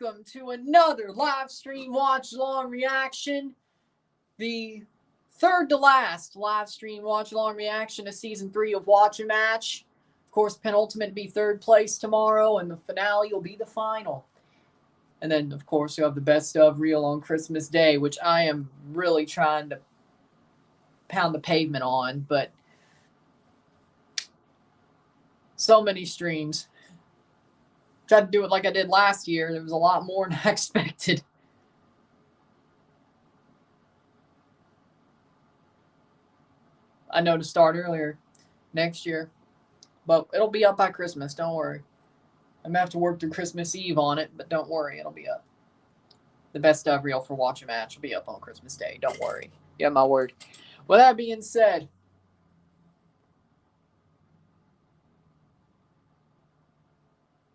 welcome to another live stream watch along reaction. The third to last live stream watch along reaction to season 3 of Watch a Match. Of course, penultimate be third place tomorrow, and the finale will be the final. And then, of course, you have the best of reel on Christmas Day, which I am really trying to pound the pavement on, but so many streams. Tried to do it like I did last year. There was a lot more than I expected. I know to start earlier next year, but it'll be up by Christmas. Don't worry. I'm going to have to work through Christmas Eve on it, but don't worry. It'll be up. The best of reel for Watch a Match will be up on Christmas Day. Don't worry. You have my word. With that being said,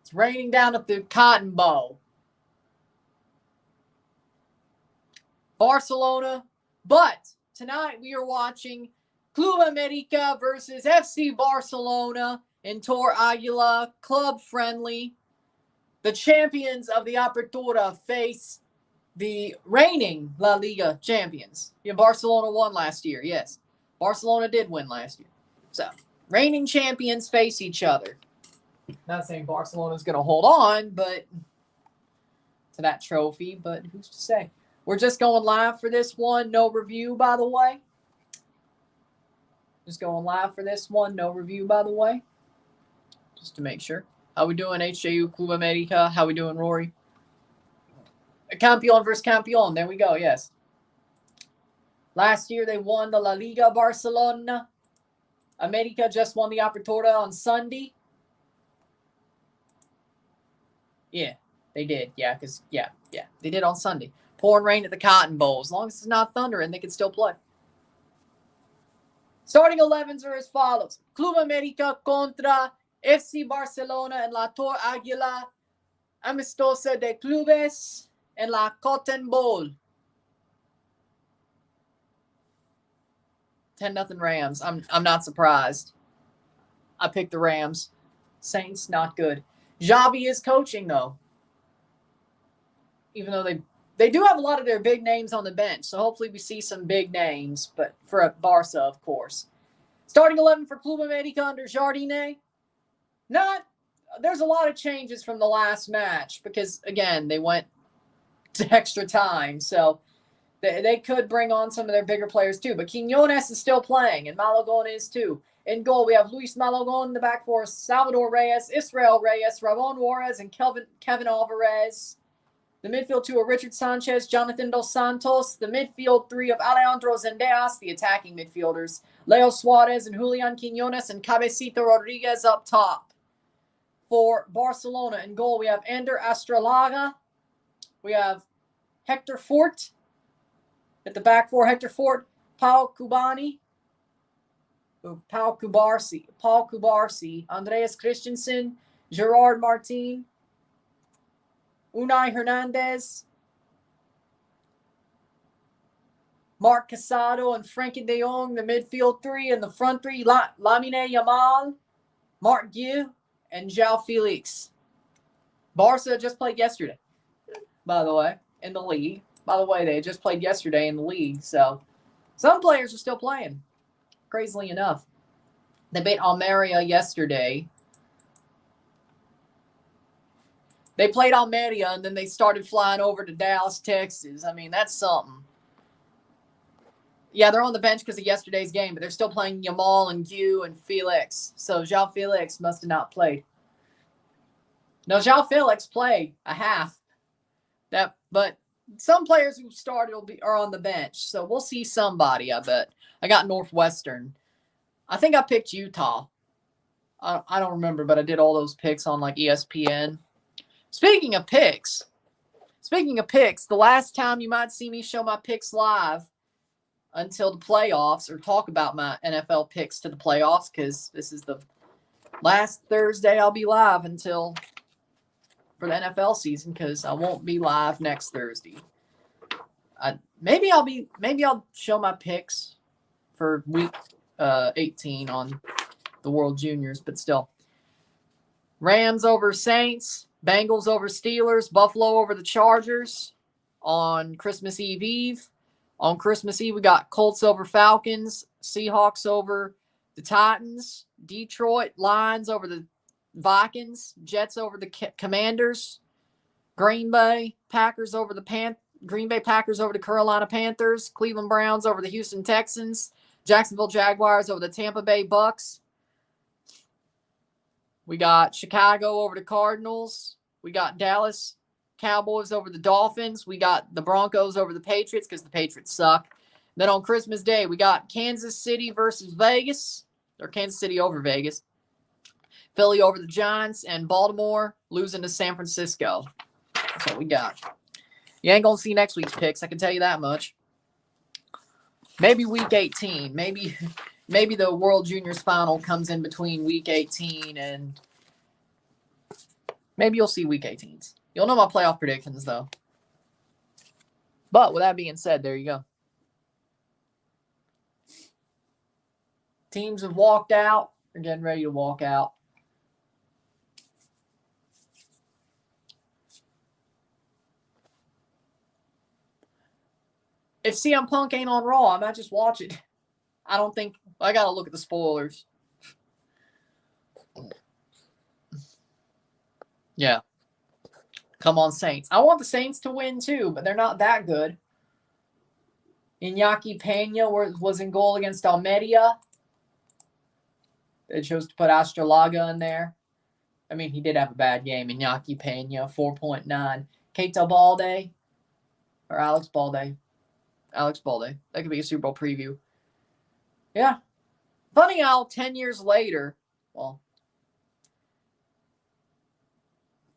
it's raining down at the Cotton Bowl. Barcelona. But tonight we are watching Club América versus FC Barcelona in Tor Aguila, club friendly. The champions of the Apertura face the reigning La Liga champions. Yeah, Barcelona won last year, yes. Barcelona did win last year. So, reigning champions face each other. Not saying Barcelona's going to hold on, but to that trophy, but who's to say? We're just going live for this one. No review, by the way. Just going live for this one. No review, by the way. Just to make sure. How we doing, HJU, Club América? How we doing, Rory? Campeón versus Campeón. There we go, yes. Last year, they won the La Liga Barcelona. América just won the Apertura on Sunday. Yeah, they did. Yeah, because, yeah. They did on Sunday. Pouring rain at the Cotton Bowl. As long as it's not thundering, they can still play. Starting 11s are as follows. Club América contra FC Barcelona en la Tor Aguila. Amistosa de Clubes en la Cotton Bowl. 10-0 Rams. I'm not surprised. I picked the Rams. Saints, not good. Xavi is coaching, though. Even though they do have a lot of their big names on the bench, so hopefully we see some big names, but for a Barca, of course. Starting 11 for Club América under Jardine. There's a lot of changes from the last match because, again, they went to extra time, so they could bring on some of their bigger players too. But Quiñones is still playing, and Malagón is too. In goal, we have Luis Malagón in the back four, Salvador Reyes, Israel Reyes, Ramon Juarez, and Kevin Alvarez. The midfield two are Richard Sanchez, Jonathan Dos Santos. The midfield three of Alejandro Zendejas, the attacking midfielders, Leo Suarez and Julian Quiñones, and Cabecita Rodriguez up top. For Barcelona in goal, we have Ander Astralaga. We have Hector Fort. At the back four, Hector Fort, Pau Cubarsi, Andreas Christensen, Gerard Martin, Unai Hernandez, Mark Casado, and Frankie de Jong, the midfield three, and the front three, Lamine Yamal, Marc Guiu, and João Felix. Barca just played yesterday, by the way, in the league. By the way, they just played yesterday in the league, so some players are still playing, crazily enough. They beat Almeria yesterday. They played Almeria, and then they started flying over to Dallas, Texas. I mean, that's something. Yeah, they're on the bench because of yesterday's game, but they're still playing Yamal and Guiu and Felix. So João Felix must have not played. No, João Felix played a half. But some players who started are on the bench, so we'll see somebody, I bet. I got Northwestern. I think I picked Utah. I don't remember, but I did all those picks on like ESPN. Speaking of picks, the last time you might see me show my picks live until the playoffs or talk about my NFL picks to the playoffs, because this is the last Thursday I'll be live for the NFL season, because I won't be live next Thursday. Maybe I'll show my picks for week 18 on the World Juniors, but still. Rams over Saints. Bengals over Steelers. Buffalo over the Chargers on Christmas Eve. On Christmas Eve, we got Colts over Falcons. Seahawks over the Titans. Detroit Lions over the Vikings. Jets over the Commanders. Green Bay Packers over the Green Bay Packers over the Carolina Panthers. Cleveland Browns over the Houston Texans. Jacksonville Jaguars over the Tampa Bay Bucks. We got Chicago over the Cardinals. We got Dallas Cowboys over the Dolphins. We got the Broncos over the Patriots because the Patriots suck. Then on Christmas Day, we got Kansas City versus Vegas, or Kansas City over Vegas. Philly over the Giants, and Baltimore losing to San Francisco. That's what we got. You ain't going to see next week's picks, I can tell you that much. Maybe week 18. Maybe the World Juniors final comes in between week 18 and maybe you'll see week 18s. You'll know my playoff predictions, though. But with that being said, there you go. Teams have walked out. They're getting ready to walk out. If CM Punk ain't on Raw, I might just watch it. I don't think... I got to look at the spoilers. Yeah. Come on, Saints. I want the Saints to win, too, but they're not that good. Iñaki Peña was in goal against Almeria. They chose to put Astralaga in there. I mean, he did have a bad game. Iñaki Peña, 4.9. Keita Balde. Or Alex Balde. Alex Balde. That could be a Super Bowl preview. Yeah. Funny how 10 years later, well,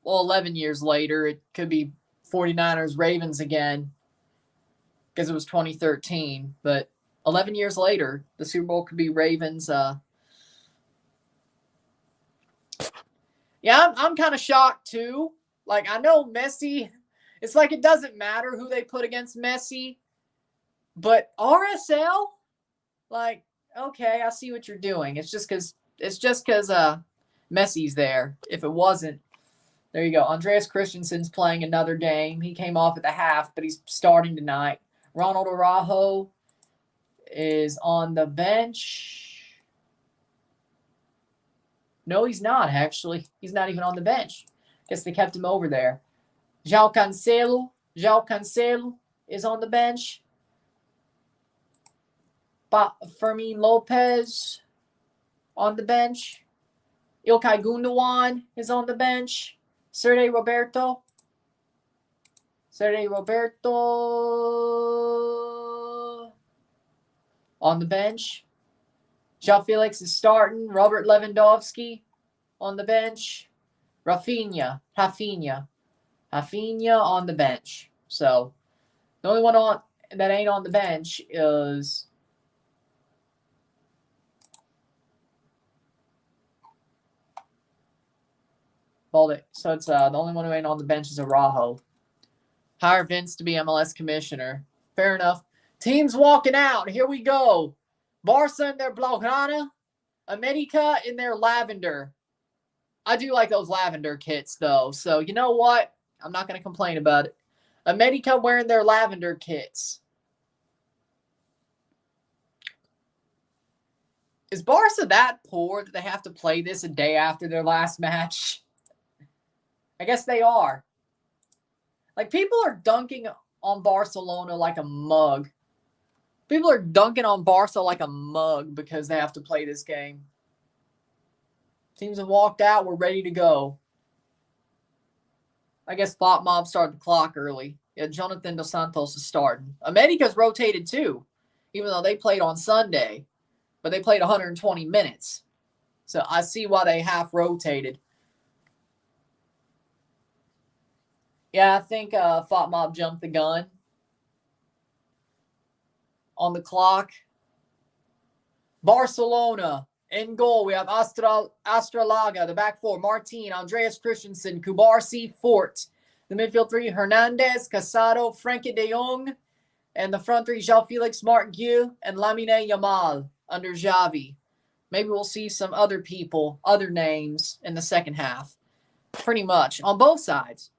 11 years later, it could be 49ers Ravens again because it was 2013. But 11 years later, the Super Bowl could be Ravens. Yeah, I'm kind of shocked too. Like, I know Messi, it's like it doesn't matter who they put against Messi. But RSL, like, okay, I see what you're doing. It's just because Messi's there. If it wasn't, there you go. Andreas Christensen's playing another game. He came off at the half, but he's starting tonight. Ronald Araujo is on the bench. No, he's not, actually. He's not even on the bench. Guess they kept him over there. João Cancelo is on the bench. Fermin Lopez on the bench. Ilkay Gundogan is on the bench. Sergei Roberto on the bench. João Felix is starting. Robert Lewandowski on the bench. Rafinha on the bench. So the only one that ain't on the bench is Balde. So it's the only one who ain't on the bench is Araujo. Hire Vince to be MLS commissioner. Fair enough. Teams walking out. Here we go. Barca in their Blaugrana. America in their lavender. I do like those lavender kits, though. So, you know what? I'm not going to complain about it. America wearing their lavender kits. Is Barca that poor that they have to play this a day after their last match? I guess they are. Like, people are dunking on Barcelona like a mug. People are dunking on Barca like a mug because they have to play this game. Teams have walked out. We're ready to go. I guess Flop Mob started the clock early. Yeah, Jonathan Dos Santos is starting. America's rotated too, even though they played on Sunday. But they played 120 minutes. So I see why they half rotated. Yeah, I think Flop Mob jumped the gun. On the clock. Barcelona. In goal, we have Astralaga, the back four, Martin, Andreas Christensen, Kubarsi, Fort. The midfield three, Hernandez, Casado, Frankie de Jong. And the front three, João Felix, Marc Guiu, and Lamine Yamal under Xavi. Maybe we'll see some other people, other names in the second half. pretty much on both sides.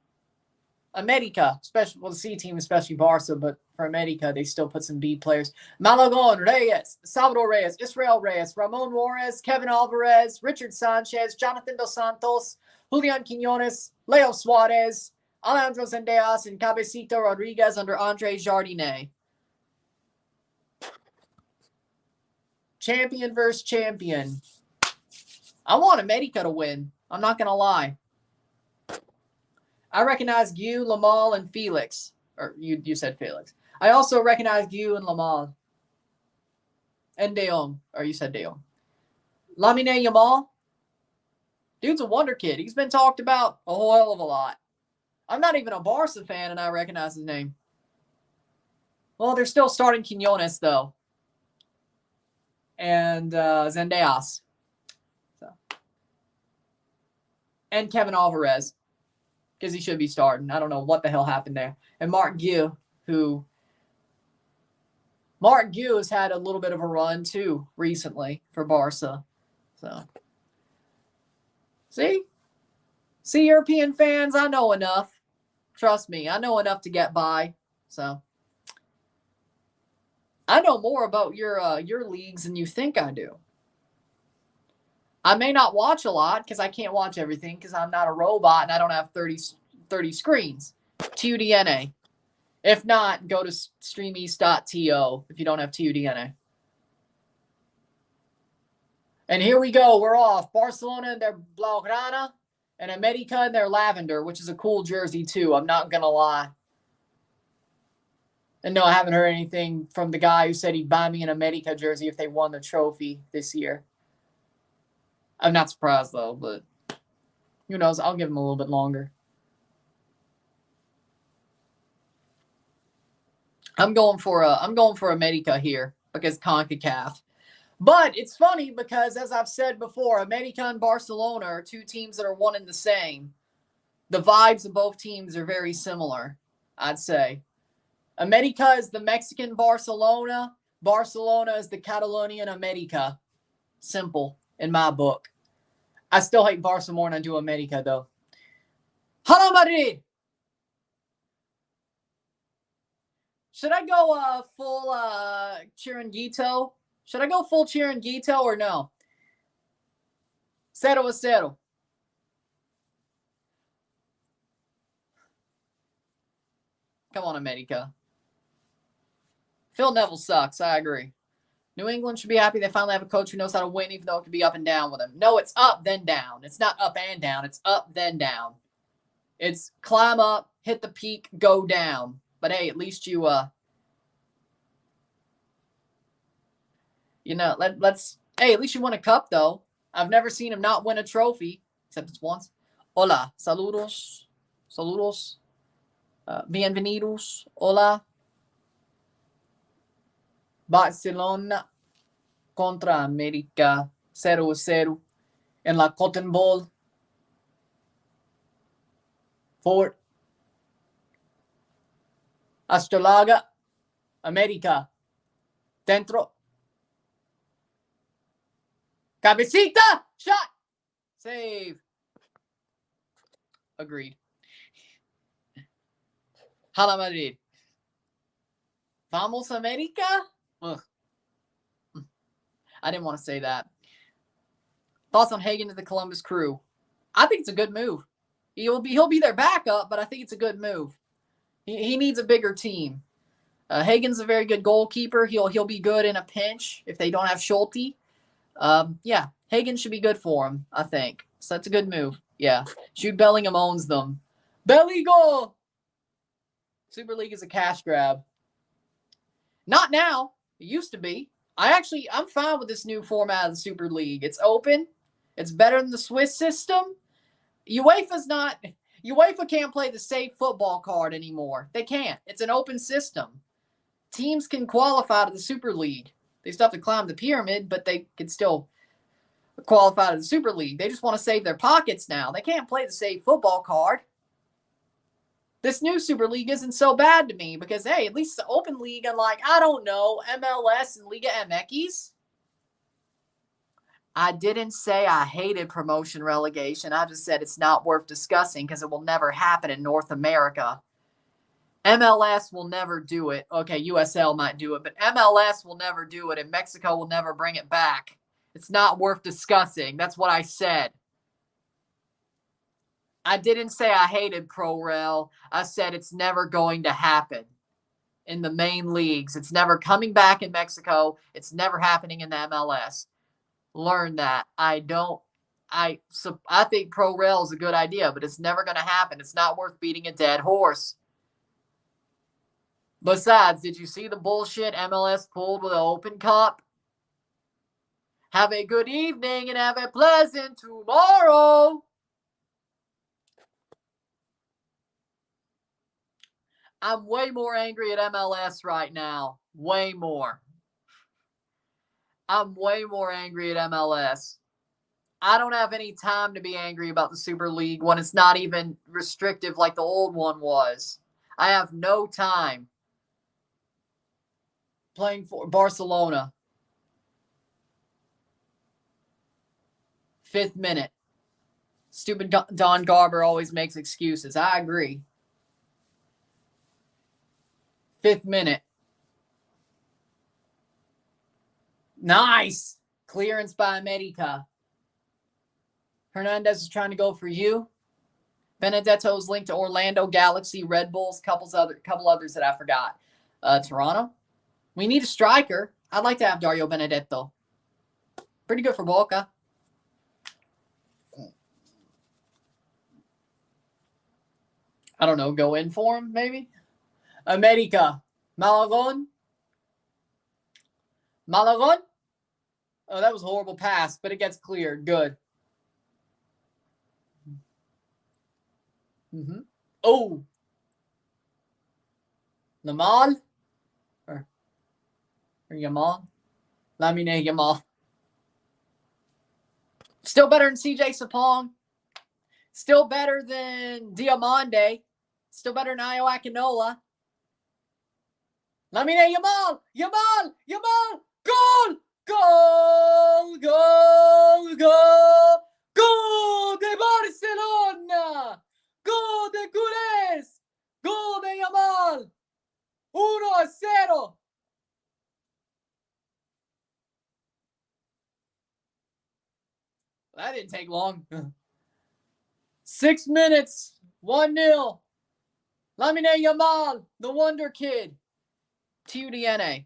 America, especially, well, the C team, especially Barca, but for America, they still put some B players. Malagon, Reyes, Salvador Reyes, Israel Reyes, Ramon Juarez, Kevin Alvarez, Richard Sanchez, Jonathan Dos Santos, Julian Quinones, Leo Suarez, Alejandro Zendejas, and Cabecita Rodriguez under Andre Jardinet. Champion versus champion. I want America to win. I'm not going to lie. I recognize Guy, Lamal, and Felix. Or you said Felix. I also recognize Guy and Lamal. And De Jong. Or you said De Jong. Lamine Yamal. Dude's a wonder kid. He's been talked about a whole hell of a lot. I'm not even a Barca fan, and I recognize his name. Well, they're still starting Quinones, though. And Zendejas. So. And Kevin Alvarez. Because he should be starting. I don't know what the hell happened there. And Marc Guiu, Marc Guiu has had a little bit of a run, too, recently for Barca. So, see, European fans, I know enough. Trust me, I know enough to get by. So, I know more about your leagues than you think I do. I may not watch a lot because I can't watch everything because I'm not a robot and I don't have 30 screens. TUDNA. If not, go to streameast.to if you don't have TUDNA. And here we go. We're off. Barcelona in their Blaugrana and America in their lavender, which is a cool jersey too. I'm not going to lie. And no, I haven't heard anything from the guy who said he'd buy me an America jersey if they won the trophy this year. I'm not surprised though, but who knows? I'll give him a little bit longer. I'm going for America here because CONCACAF. But it's funny because, as I've said before, America and Barcelona are two teams that are one and the same. The vibes of both teams are very similar, I'd say. America is the Mexican Barcelona. Barcelona is the Catalonian America. Simple. In my book. I still hate Barca more than I do America, though. Hala Madrid! Should I go full Chiringuito? Should I go full Chiringuito or no? 0-0. Come on, America. Phil Neville sucks. I agree. New England should be happy they finally have a coach who knows how to win, even though it could be up and down with him. No, it's up, then down. It's not up and down. It's up, then down. It's climb up, hit the peak, go down. But hey, at least you, hey, at least you won a cup, though. I've never seen him not win a trophy, except it's once. Hola, saludos, bienvenidos, hola. Barcelona contra America 0-0 en la Cotton Bowl. For Astrolaga, America. Dentro. Cabecita! Shot! Save. Agreed. Hala Madrid. Vamos America? Ugh. I didn't want to say that. Thoughts on Hagen to the Columbus Crew? I think it's a good move. He'll be their backup, but I think it's a good move. He needs a bigger team. Hagen's a very good goalkeeper. He'll be good in a pinch if they don't have Schulte. Yeah, Hagen should be good for him, I think. So that's a good move. Yeah, Jude Bellingham owns them. Belly goal! Super League is a cash grab. Not now. It used to be. I'm fine with this new format of the Super League. It's open. It's better than the Swiss system. UEFA can't play the safe football card anymore. They can't. It's an open system. Teams can qualify to the Super League. They still have to climb the pyramid, but they can still qualify to the Super League. They just want to save their pockets now. They can't play the safe football card. This new Super League isn't so bad to me because, hey, at least it's an open league unlike, I don't know, MLS and Liga MX. I didn't say I hated promotion relegation. I just said it's not worth discussing because it will never happen in North America. MLS will never do it. Okay, USL might do it, but MLS will never do it, and Mexico will never bring it back. It's not worth discussing. That's what I said. I didn't say I hated Pro Rel. I said it's never going to happen in the main leagues. It's never coming back in Mexico. It's never happening in the MLS. Learn that. I think Pro Rel is a good idea, but it's never going to happen. It's not worth beating a dead horse. Besides, did you see the bullshit MLS pulled with the Open Cup? Have a good evening and have a pleasant tomorrow. I'm way more angry at MLS right now. Way more. I'm way more angry at MLS. I don't have any time to be angry about the Super League when it's not even restrictive like the old one was. I have no time. Playing for Barcelona. 5th minute. Stupid Don Garber always makes excuses. I agree. 5th minute. Nice. Clearance by América. Hernandez is trying to go for you. Benedetto's linked to Orlando, Galaxy, Red Bulls, couple others that I forgot. Toronto. We need a striker. I'd like to have Dario Benedetto. Pretty good for Boca. I don't know. Go in for him, maybe? América. Malagon. Malagon. Oh, that was a horrible pass, but it gets cleared. Good. Mm-hmm. Oh. Lamal. Or Yamal. Lamine Yamal. Still better than CJ Sapong. Still better than Diamande. Still better than Ayo Akinola. Lamine Yamal. Yamal. Yamal. Goal. Goal. Goal. Goal. Goal de Barcelona. Goal de Culés. Goal de Yamal. 1-0. That didn't take long. 6 minutes. 1-0. Lamine Yamal, the Wonder Kid. TUDNA.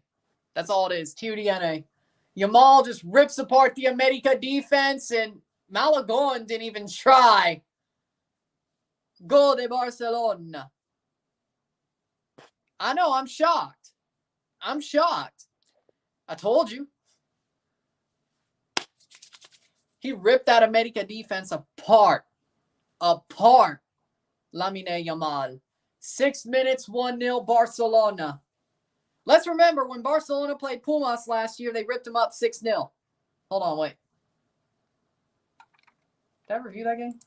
That's all it is. TUDNA. Yamal just rips apart the América defense, and Malagon didn't even try. Gol de Barcelona. I know, I'm shocked. I'm shocked. I told you. He ripped that América defense apart. Apart. Lamine Yamal. 6 minutes, 1-0 Barcelona. Let's remember, when Barcelona played Pumas last year, they ripped them up 6-0. Hold on, wait. Did I review that game?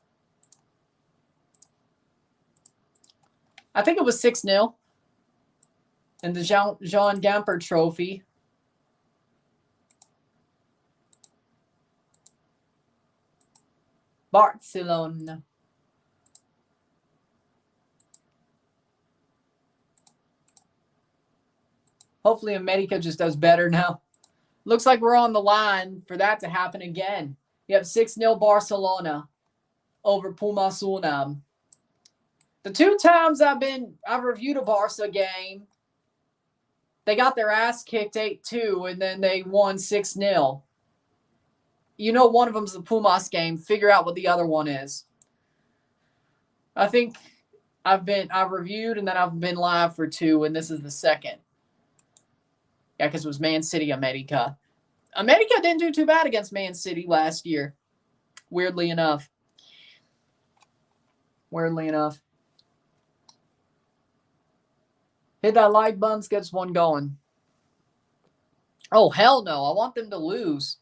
I think it was 6-0. In the Jean Gamper Trophy. Barcelona. Hopefully América just does better now. Looks like we're on the line for that to happen again. You have 6-0 Barcelona over Pumas Unam. The 2 times I've reviewed a Barca game, they got their ass kicked 8-2 and then they won 6-0. You know one of them's the Pumas game. Figure out what the other one is. I think I've reviewed and then I've been live for 2, and this is the second. Yeah, because it was Man City América. América didn't do too bad against Man City last year. Weirdly enough. Weirdly enough. Hit that like button, gets one going. Oh, hell no. I want them to lose.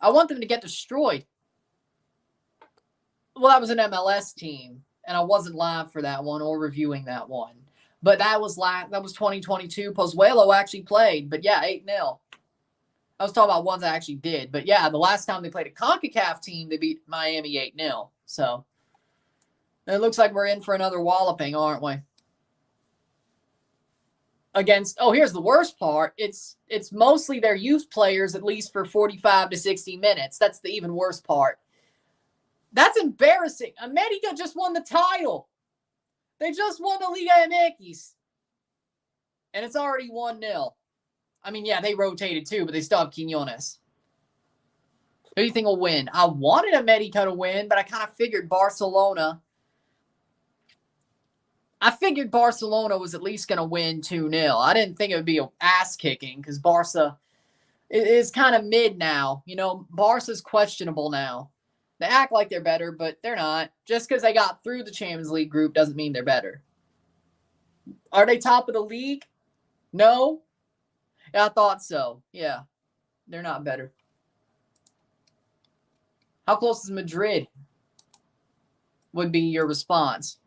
I want them to get destroyed. Well, that was an MLS team, and I wasn't live for that one or reviewing that one. But that was 2022. Pozuelo actually played, but yeah, 8-0. I was talking about ones I actually did. But yeah, the last time they played a CONCACAF team, they beat Miami 8-0. So it looks like we're in for another walloping, aren't we? Against, oh, here's the worst part. It's mostly their youth players, at least for 45 to 60 minutes. That's the even worse part. That's embarrassing. América just won the title. They just won the Liga MX. And it's already 1-0. I mean, yeah, they rotated too, but they still have Quiñones. Who do you think will win? I wanted América to win, but I kind of figured Barcelona. I figured Barcelona was at least going to win 2-0. I didn't think it would be an ass kicking because Barca is kind of mid now. You know, Barca's questionable now. They act like they're better, but they're not. Just because they got through the Champions League group doesn't mean they're better. Are they top of the league? No. Yeah, I thought so. Yeah, they're not better. How close is Madrid? Would be your response.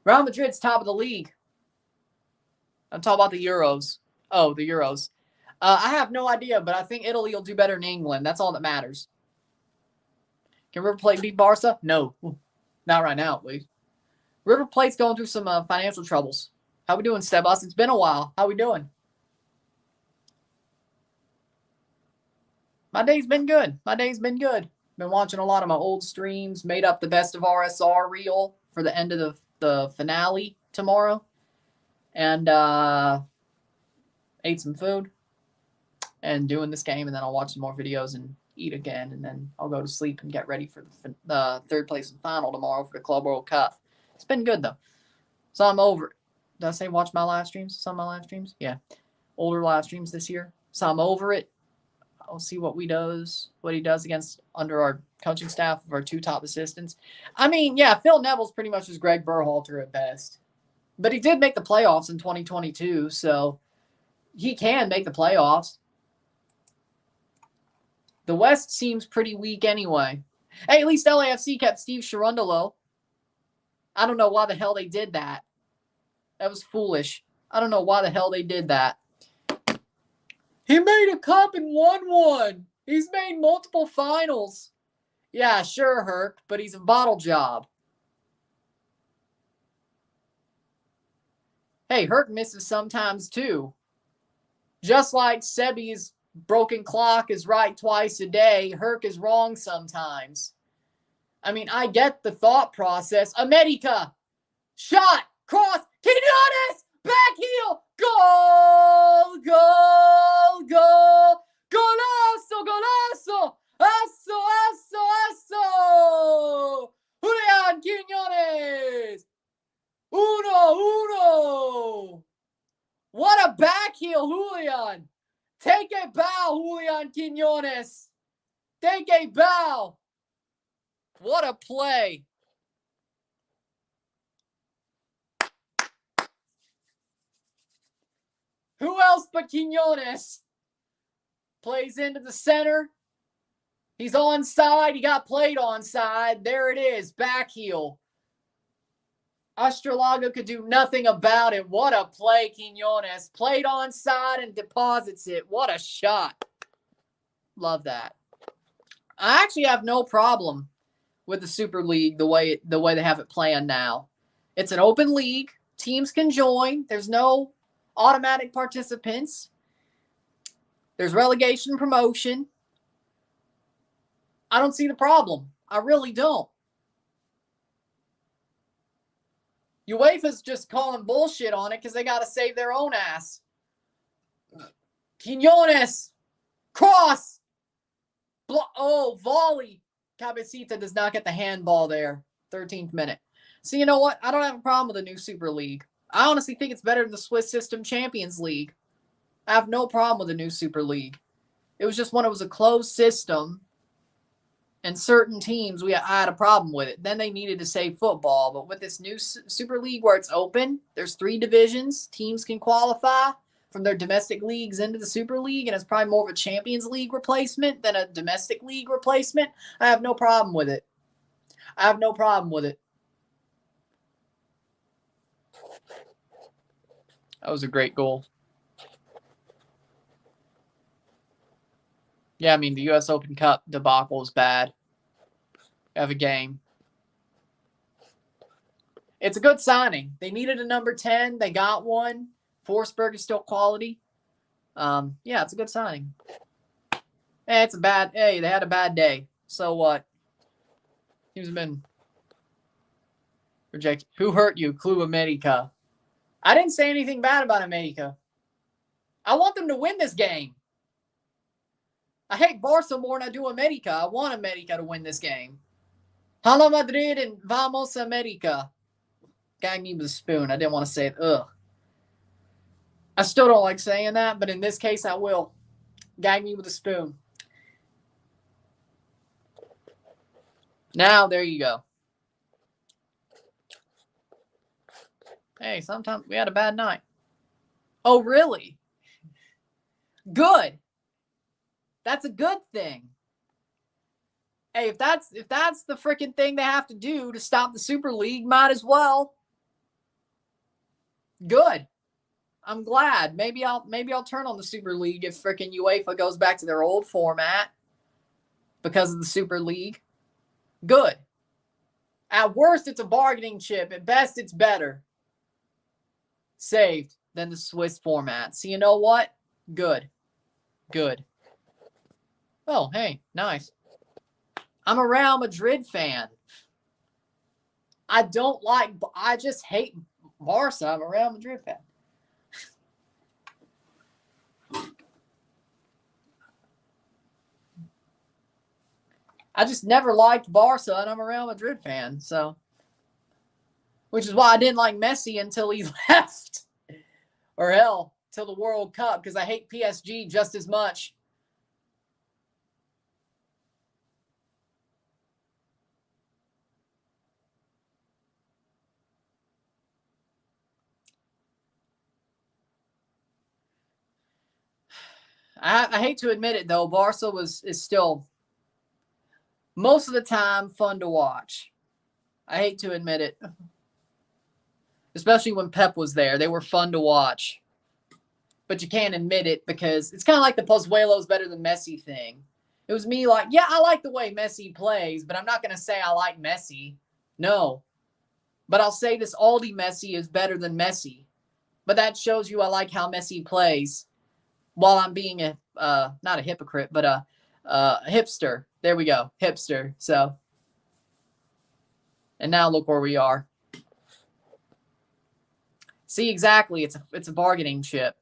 Real Madrid's top of the league. I'm talking about the Euros. Oh, the Euros. I have no idea, but I think Italy will do better than England. That's all that matters. Can River Plate beat Barca? No. Not right now, please. River Plate's going through some financial troubles. How we doing, Sebas? It's been a while. How we doing? My day's been good. Been watching a lot of my old streams. Made up the best of RSR reel for the end of the finale tomorrow. And ate some food. And doing this game. And then I'll watch some more videos and eat again. And then I'll go to sleep and get ready for the third place and final tomorrow for the Club World Cup. It's been good, though. So I'm over it. Did I say watch my live streams? Some of my live streams? Yeah. Older live streams this year. So I'm over it. I'll see what he does against under our coaching staff of our two top assistants. I mean, yeah, Phil Neville's pretty much just Greg Berhalter at best. But he did make the playoffs in 2022, so he can make the playoffs. The West seems pretty weak anyway. Hey, at least LAFC kept Steve Cherundolo. I don't know why the hell they did that. That was foolish. I don't know why the hell they did that. He made a cup and won one. He's made multiple finals. Yeah, sure, Herc, but he's a bottle job. Hey, Herc misses sometimes too. Just like Sebi's broken clock is right twice a day, Herc is wrong sometimes. I mean, I get the thought process. América, shot, cross, Quiñones, back heel, goal, goal, goal, golazo, golazo, aso, aso, aso, Julián Quiñones, 1-1. What a back heel, Julián. Take a bow, Julián Quiñones. Take a bow. What a play. Who else but Quiñones? Plays into the center. He's onside. He got played onside. There it is. Back heel. Astrolaga could do nothing about it. What a play, Quiñones. Played onside and deposits it. What a shot. Love that. I actually have no problem with the Super League the way they have it planned now. It's an open league. Teams can join. There's no automatic participants. There's relegation promotion. I don't see the problem. I really don't. UEFA's just calling bullshit on it because they got to save their own ass. Quiñones. Cross. Volley. Cabecita does not get the handball there. 13th minute. So you know what? I don't have a problem with the new Super League. I honestly think it's better than the Swiss System Champions League. I have no problem with the new Super League. It was just when it was a closed system and certain teams, I had a problem with it. Then they needed to save football. But with this new Super League where it's open, there's 3 divisions. Teams can qualify from their domestic leagues into the Super League, and it's probably more of a Champions League replacement than a domestic league replacement. I have no problem with it. That was a great goal. Yeah, I mean, the U.S. Open Cup debacle is bad. Have a game. It's a good signing. They needed a number 10. They got one. Forsberg is still quality. Yeah, it's a good signing. Hey, they had a bad day. So what? Teams have been rejected. Who hurt you? Club América. I didn't say anything bad about America. I want them to win this game. I hate Barca more than I do America. I want America to win this game. Hala Madrid and Vamos America. Gag me with a spoon. I didn't want to say it. Ugh. I still don't like saying that, but in this case, I will. Gag me with a spoon. Now, there you go. Hey, sometimes we had a bad night. Oh, really? Good. That's a good thing. Hey, if that's the freaking thing they have to do to stop the Super League, might as well. Good. I'm glad. Maybe I'll turn on the Super League if freaking UEFA goes back to their old format because of the Super League. Good. At worst, it's a bargaining chip. At best, it's better. Saved than the Swiss format. So you know what? Good. Good. Oh, hey, nice. I'm a Real Madrid fan. I just hate Barca. I'm a Real Madrid fan. I just never liked Barca, and I'm a Real Madrid fan. So, which is why I didn't like Messi until he left. Or hell, till the World Cup, because I hate PSG just as much. I hate to admit it, though. Barca is still, most of the time, fun to watch. I hate to admit it. Especially when Pep was there. They were fun to watch. But you can't admit it because it's kind of like the Pozuelo's better than Messi thing. It was me like, yeah, I like the way Messi plays, but I'm not going to say I like Messi. No. But I'll say this Aldi Messi is better than Messi. But that shows you I like how Messi plays while I'm being not a hypocrite, but a hipster. There we go. Hipster. So, and now look where we are. See, exactly. It's a bargaining chip.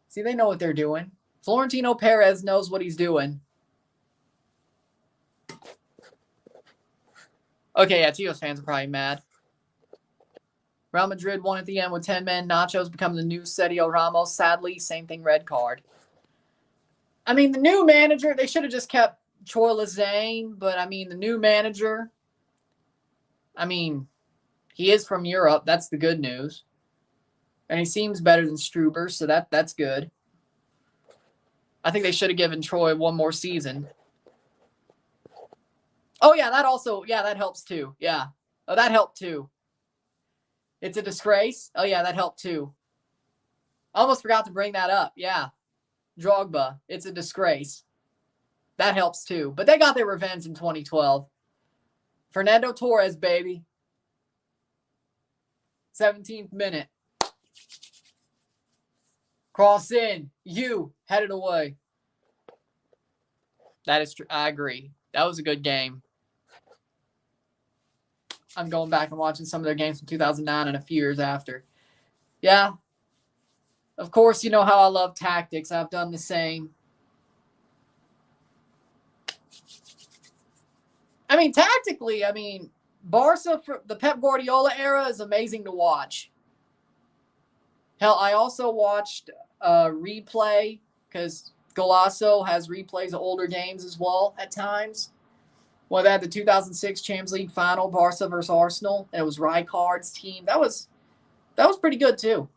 See, they know what they're doing. Florentino Perez knows what he's doing. Okay, yeah, Chivas fans are probably mad. Real Madrid won at the end with 10 men. Nacho's become the new Sergio Ramos. Sadly, same thing, red card. I mean, the new manager, they should have just kept Troy Lazane, but I mean, the new manager, I mean, he is from Europe. That's the good news. And he seems better than Struber, so that's good. I think they should have given Troy one more season. Oh, yeah, that helps too. Yeah. Oh, that helped too. It's a disgrace. Oh, yeah, that helped too. Almost forgot to bring that up. Yeah. Drogba. It's a disgrace. That helps too. But they got their revenge in 2012. Fernando Torres, baby. 17th minute. Cross in. You headed away. That is true. I agree. That was a good game. I'm going back and watching some of their games from 2009 and a few years after. Yeah. Of course, you know how I love tactics. I've done the same. I mean, tactically, Barca, for the Pep Guardiola era, is amazing to watch. Hell, I also watched replay because Golasso has replays of older games as well at times. Well, they had the 2006 Champions League final, Barca versus Arsenal. And it was Rijkaard's team. That was pretty good too.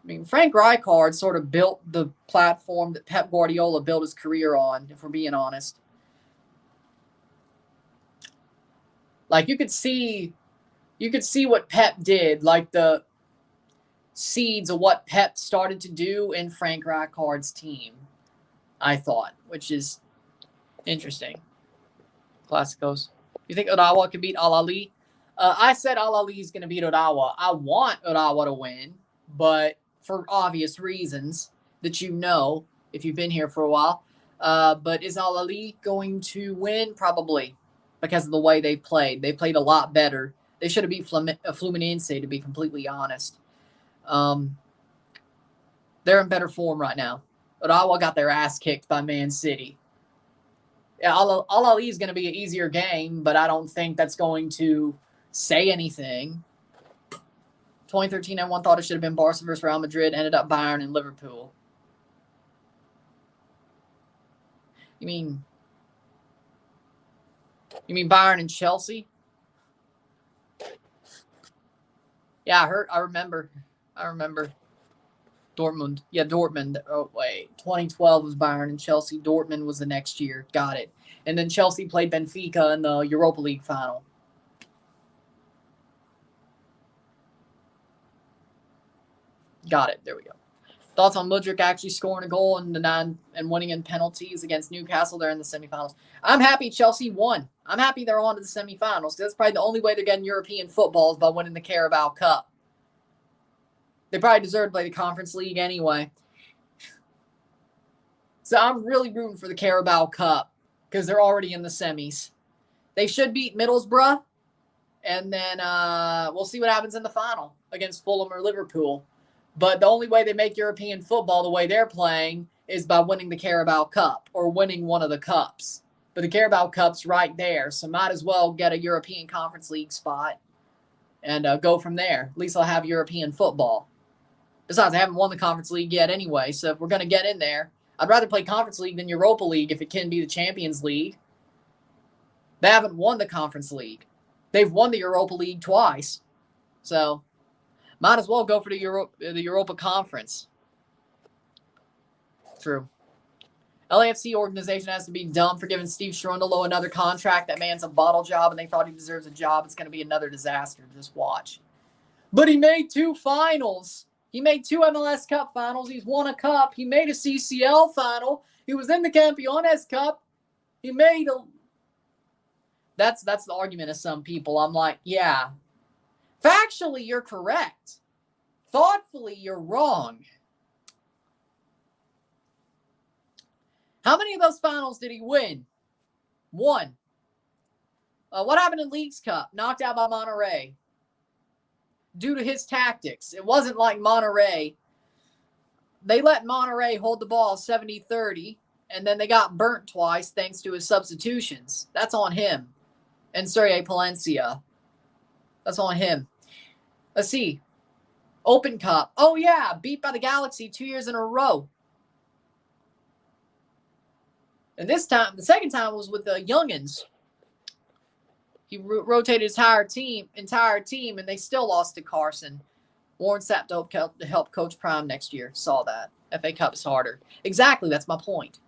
I mean, Frank Rijkaard sort of built the platform that Pep Guardiola built his career on, if we're being honest. Like, you could see you could see what Pep did, like the seeds of what Pep started to do in Frank Rijkaard's team, I thought, which is interesting. Classicos. You think Ottawa could beat Al Ahly? I said Al Ahly is going to beat Ottawa. I want Ottawa to win, but for obvious reasons that you know if you've been here for a while. But is Al Ahly going to win? Probably, because of the way they played. They played a lot better. They should have beat Fluminense, to be completely honest. They're in better form right now. Ottawa got their ass kicked by Man City. Yeah, Al Ahly is going to be an easier game, but I don't think that's going to say anything. 2013, everyone thought it should have been Barca versus Real Madrid. Ended up Bayern and Liverpool. You mean Bayern and Chelsea? Yeah, I remember. Dortmund. Yeah, Dortmund. Oh, wait. 2012 was Bayern and Chelsea. Dortmund was the next year. Got it. And then Chelsea played Benfica in the Europa League final. Got it. There we go. Thoughts on Mudryk actually scoring a goal and winning in penalties against Newcastle? They're in the semifinals. I'm happy Chelsea won. I'm happy they're on to the semifinals because that's probably the only way they're getting European football is by winning the Carabao Cup. They probably deserve to play the Conference League anyway. So I'm really rooting for the Carabao Cup because they're already in the semis. They should beat Middlesbrough, and then we'll see what happens in the final against Fulham or Liverpool. But the only way they make European football the way they're playing is by winning the Carabao Cup or winning one of the cups. But the Carabao Cup's right there, so might as well get a European Conference League spot and go from there. At least I'll have European football. Besides, I haven't won the Conference League yet anyway, so if we're going to get in there, I'd rather play Conference League than Europa League if it can be the Champions League. They haven't won the Conference League. They've won the Europa League twice. So might as well go for the Europa Conference. True. LAFC organization has to be dumb for giving Steve Cherundolo another contract. That man's a bottle job, and they thought he deserves a job. It's going to be another disaster. Just watch. But he made 2 finals. He made 2 MLS Cup finals. He's won a cup. He made a CCL final. He was in the Campeones Cup. He made a... That's the argument of some people. I'm like, yeah. Factually, you're correct. Thoughtfully, you're wrong. How many of those finals did he win? 1. What happened in Leagues Cup? Knocked out by Monterrey. Due to his tactics. It wasn't like Monterrey. They let Monterrey hold the ball 70-30, and then they got burnt twice thanks to his substitutions. That's on him. And Sergio Palencia. That's on him. Let's see. Open Cup. Oh, yeah. Beat by the Galaxy 2 years in a row. And this time, the second time was with the Youngins. He rotated his entire team, and they still lost to Carson. Warren Sapp to help coach Prime next year. Saw that. FA Cup is harder. Exactly. That's my point.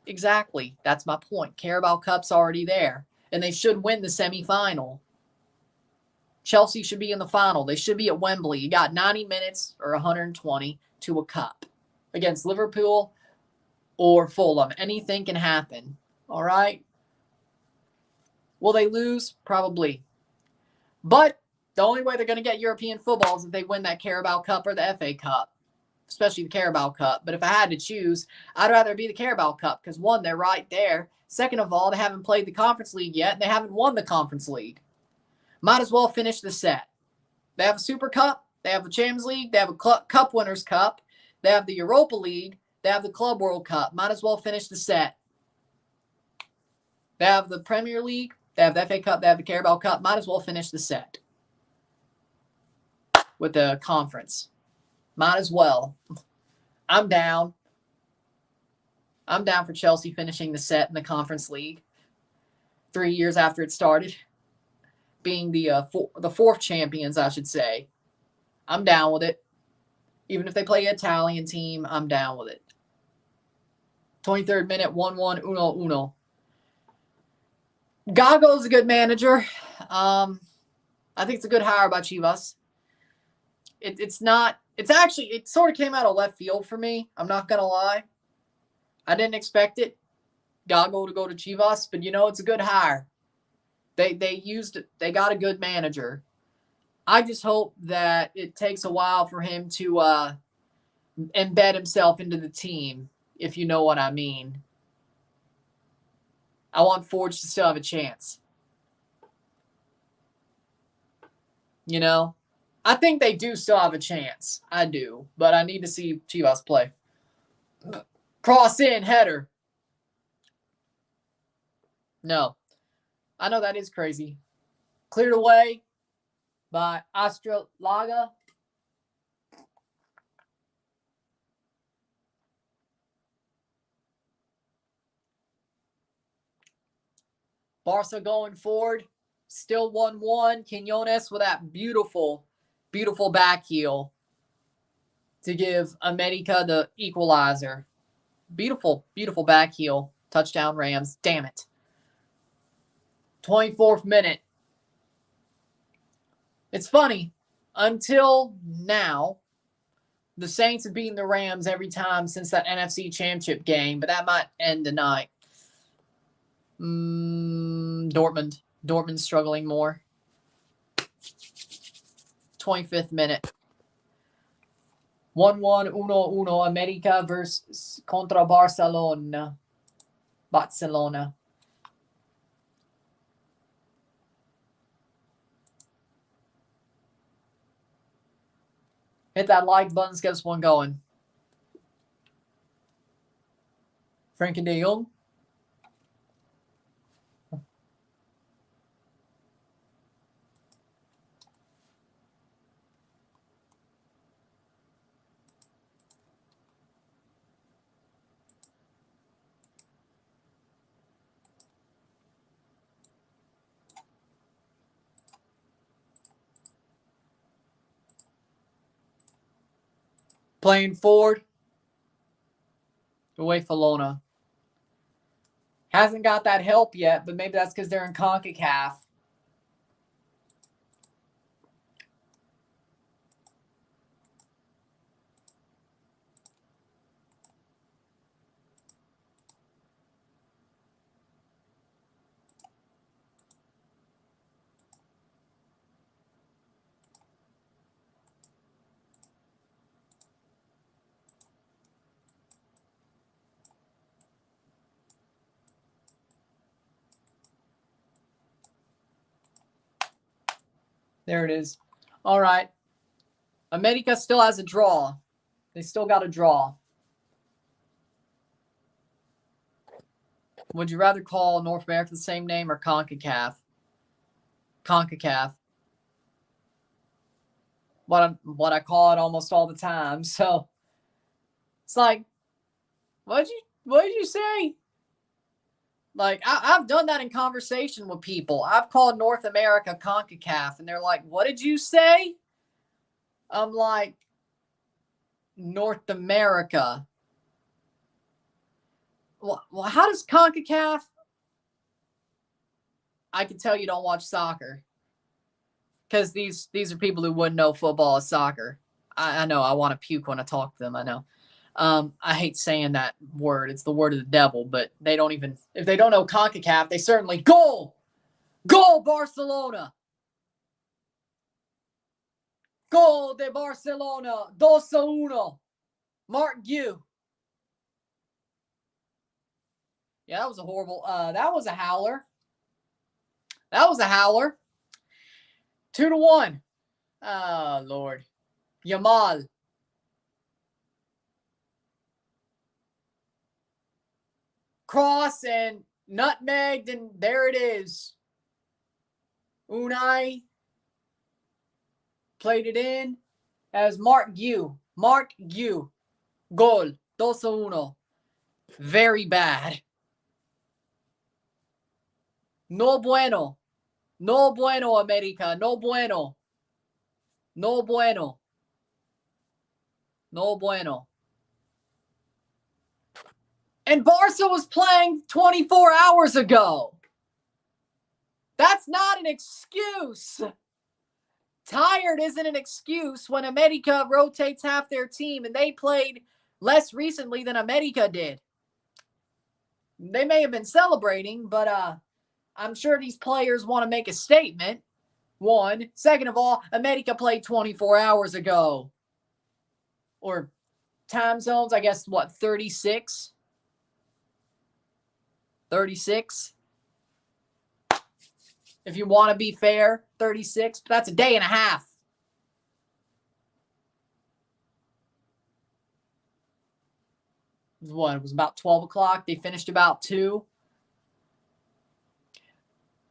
Exactly. That's my point. Carabao Cup's already there, and they should win the semifinal. Chelsea should be in the final. They should be at Wembley. You got 90 minutes or 120 to a cup against Liverpool or Fulham. Anything can happen. All right? Will they lose? Probably. But the only way they're going to get European football is if they win that Carabao Cup or the FA Cup, especially the Carabao Cup. But if I had to choose, I'd rather be the Carabao Cup because, 1, they're right there. Second of all, they haven't played the Conference League yet, and they haven't won the Conference League. Might as well finish the set. They have a Super Cup. They have the Champions League. They have a Cup Winners' Cup. They have the Europa League. They have the Club World Cup. Might as well finish the set. They have the Premier League. They have the FA Cup. They have the Carabao Cup. Might as well finish the set with the conference. Might as well. I'm down. I'm down for Chelsea finishing the set in the Conference League 3 years after it started. Being the fourth champions, I should say. I'm down with it. Even if they play an Italian team, I'm down with it. 23rd minute, 1-1, 1-1. Gago's a good manager. I think it's a good hire by Chivas. It's actually, it sort of came out of left field for me. I'm not going to lie. I didn't expect it, Gago to go to Chivas, but it's a good hire. They got a good manager. I just hope that it takes a while for him to embed himself into the team, if you know what I mean. I want Forge to still have a chance. I think they do still have a chance. I do, but I need to see Chivas play. Cross in, header. No. I know that is crazy. Cleared away by Astrolaga. Barca going forward. Still 1-1. Quinones with that beautiful, beautiful back heel to give America the equalizer. Beautiful, beautiful back heel. Touchdown Rams. Damn it. 24th minute. It's funny. Until now, the Saints have beaten the Rams every time since that NFC Championship game, but that might end tonight. Dortmund. Dortmund struggling more. 25th minute. 1-1, 1-1, America versus contra Barcelona. Barcelona. Hit that like button, let's get this one going. Frankie de Jong. Playing forward. Away Falona. Hasn't got that help yet, but maybe that's because they're in CONCACAF. There it is. All right. America still has a draw. They still got a draw. Would you rather call North America the same name or CONCACAF? CONCACAF. What I call it almost all the time. So it's like, what did you say? Like, I've done that in conversation with people. I've called North America CONCACAF, and they're like, what did you say? I'm like, North America. Well, how does CONCACAF? I can tell you don't watch soccer. Because these are people who wouldn't know football is soccer. I know. I want to puke when I talk to them. I know. I hate saying that word. It's the word of the devil, but they don't even, if they don't know CONCACAF, they certainly goal Barcelona. Gol de Barcelona, 2-1. Mark Gu. Yeah, that was a horrible, that was a howler. 2-1. Oh, Lord. Yamal. Cross and nutmegged, and there it is. Unai played it in as Mark Gu. Goal. 2-1. Very bad. No bueno. No bueno, America. No bueno. No bueno. No bueno. And Barca was playing 24 hours ago. That's not an excuse. Tired isn't an excuse when America rotates half their team, and they played less recently than America did. They may have been celebrating, but I'm sure these players want to make a statement. One. Second of all, America played 24 hours ago. Or time zones, I guess, what, 36? 36? If you want to be fair, 36. That's a day and a half. What? It was about 12 o'clock. They finished about 2.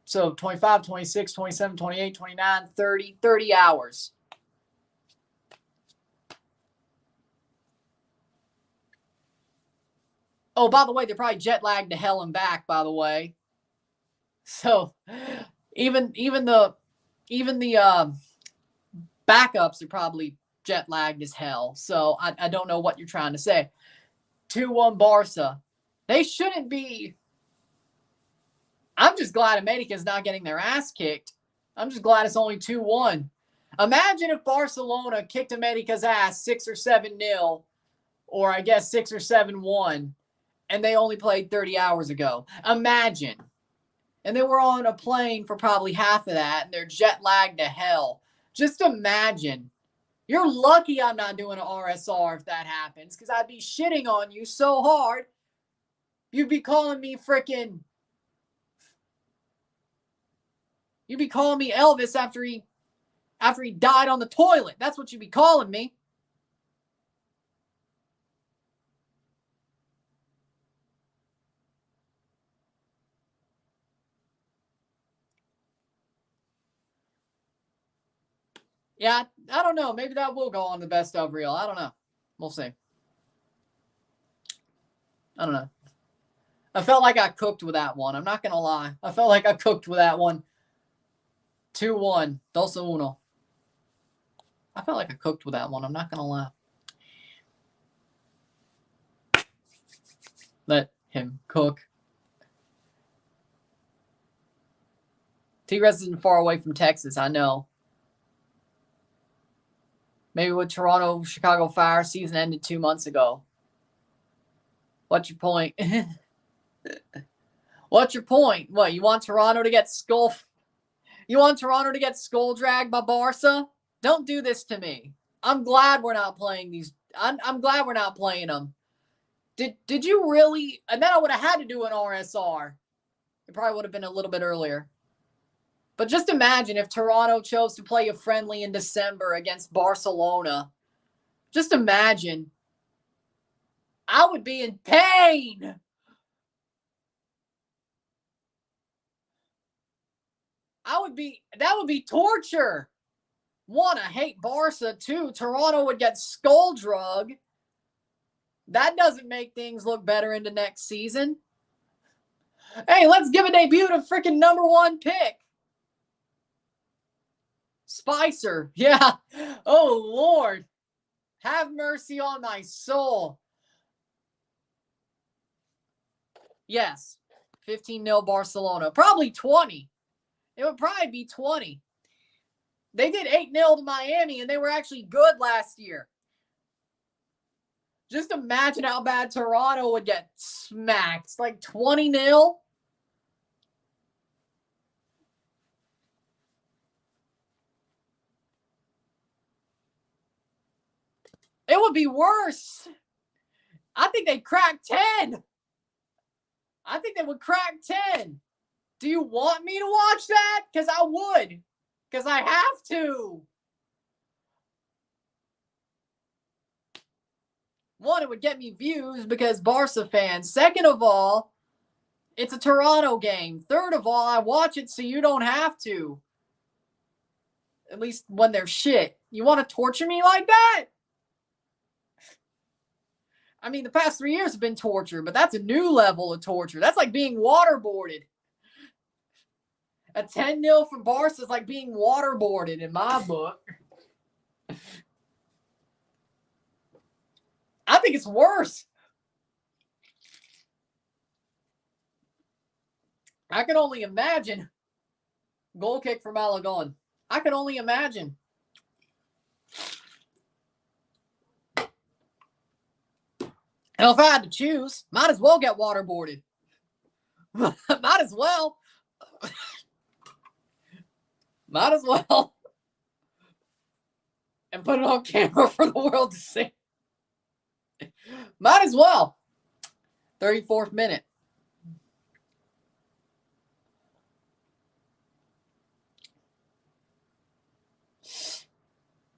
So 25, 26, 27, 28, 29, 30, 30 hours. Oh, by the way, they're probably jet lagged to hell and back, by the way. So even the backups are probably jet lagged as hell. So I don't know what you're trying to say. 2-1 Barca. They shouldn't be. I'm just glad America's not getting their ass kicked. I'm just glad it's only 2-1. Imagine if Barcelona kicked America's ass 6 or 7-0, or I guess 6 or 7-1, and they only played 30 hours ago. Imagine. And they were on a plane for probably half of that, and they're jet lagged to hell. Just imagine. You're lucky I'm not doing an RSR if that happens, because I'd be shitting on you so hard. You'd be calling me freaking. You'd be calling me Elvis after he died on the toilet. That's what you'd be calling me. Yeah, I don't know. Maybe that will go on the best of reel. I don't know. We'll see. I don't know. I felt like I cooked with that one. I'm not going to lie. I felt like I cooked with that one. 2-1. 2-1. I felt like I cooked with that one. I'm not going to lie. Let him cook. T-Res isn't far away from Texas. I know. Maybe with Toronto, Chicago Fire season ended 2 months ago. What's your point? What's your point? What, you want Toronto to get skull? You want Toronto to get skull dragged by Barca? Don't do this to me. I'm glad we're not playing these. I'm glad we're not playing them. Did you really? And then I would have had to do an RSR. It probably would have been a little bit earlier. But just imagine if Toronto chose to play a friendly in December against Barcelona. Just imagine. I would be in pain. That would be torture. 1, I hate Barca. 2, Toronto would get skull drug. That doesn't make things look better into next season. Hey, let's give a debut to freaking #1 pick. Spicer. Yeah. Oh, Lord. Have mercy on my soul. Yes. 15-0 Barcelona. Probably 20. It would probably be 20. They did 8-0 to Miami, and they were actually good last year. Just imagine how bad Toronto would get smacked. It's like 20-0. It would be worse. I think they'd crack 10. I think they would crack 10. Do you want me to watch that? Because I would. Because I have to. 1, it would get me views because Barca fans. Second of all, it's a Toronto game. Third of all, I watch it so you don't have to. At least when they're shit. You want to torture me like that? I mean, the past 3 years have been torture, but that's a new level of torture. That's like being waterboarded. A 10-0 from Barca is like being waterboarded in my book. I think it's worse. I can only imagine Goal kick for Malagon. I can only imagine. And if I had to choose, might as well get waterboarded. Might as well. Might as well. And put it on camera for the world to see. Might as well. 34th minute.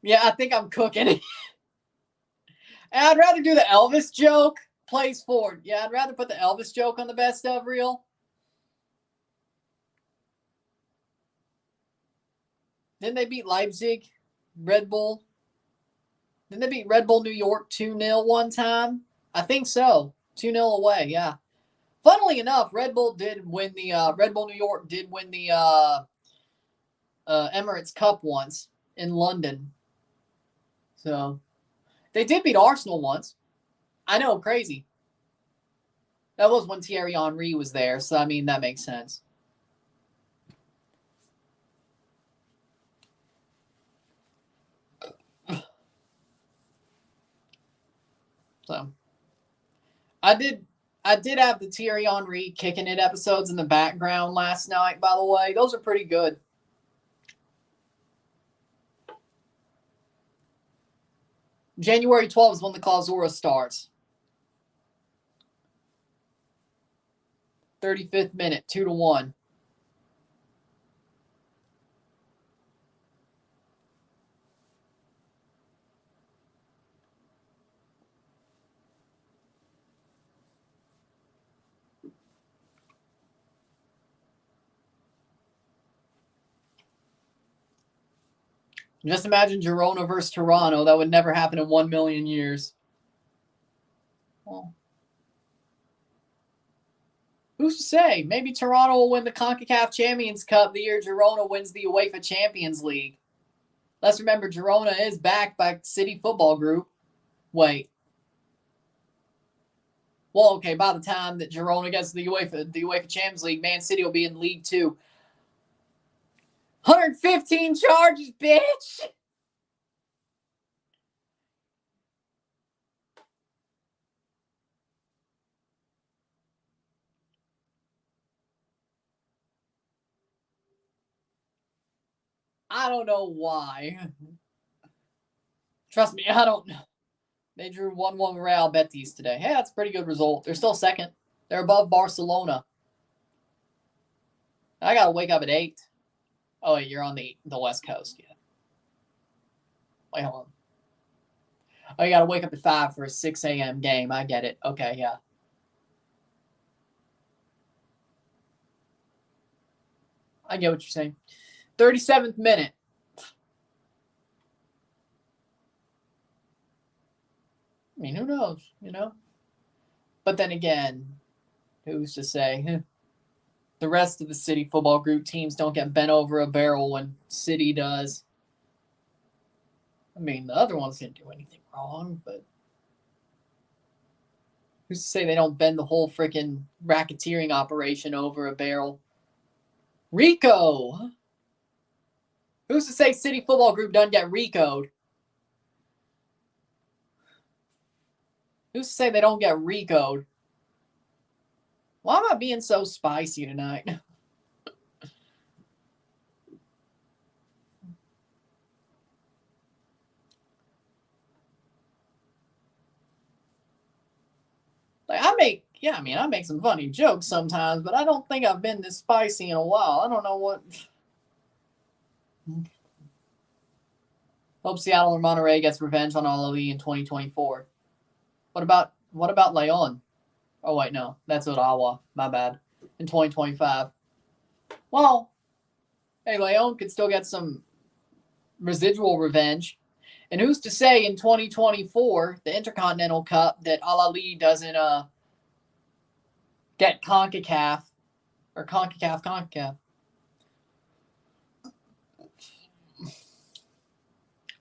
Yeah, I think I'm cooking it. And I'd rather do the Elvis joke. Plays forward. Yeah, I'd rather put the Elvis joke on the best of reel. Didn't they beat Leipzig? Red Bull? Didn't they beat Red Bull New York 2-0 one time? I think so. 2-0 away, yeah. Funnily enough, Red Bull New York did win the Emirates Cup once in London. So they did beat Arsenal once. I know, crazy. That was when Thierry Henry was there, so I mean that makes sense. So I did have the Thierry Henry kicking it episodes in the background last night, by the way. Those are pretty good. January 12th is when the Clausura starts. 35th minute, 2-1. Just imagine Girona versus Toronto. That would never happen in 1 million years. Well, who's to say? Maybe Toronto will win the CONCACAF Champions Cup the year Girona wins the UEFA Champions League. Let's remember, Girona is backed by City Football Group. Wait. Well, okay, by the time that Girona gets the UEFA Champions League, Man City will be in League 2. 115 charges, bitch! I don't know why. Trust me, I don't know. They drew 1-1 Real Betis today. Hey, that's a pretty good result. They're still second. They're above Barcelona. I got to wake up at 8. Oh, wait, you're on the West Coast. Yeah. Wait, hold on. Oh, you got to wake up at 5 for a 6 a.m. game. I get it. Okay, yeah. I get what you're saying. 37th minute. I mean, who knows, you know? But then again, who's to say? The rest of the City Football Group teams don't get bent over a barrel when City does. I mean, the other ones didn't do anything wrong, but who's to say they don't bend the whole freaking racketeering operation over a barrel? Rico! Who's to say City Football Group doesn't get Rico'd? Who's to say they don't get Rico'd? Why am I being so spicy tonight? Like I make some funny jokes sometimes, but I don't think I've been this spicy in a while. I don't know what. Hope Seattle or Monterrey gets revenge on Ali in 2024. What about Leon? Oh wait, no, that's Ottawa. My bad. In 2025. Well, hey, Leon could still get some residual revenge. And who's to say in 2024, the Intercontinental Cup, that Al-Ali doesn't get CONCACAF or CONCACAF.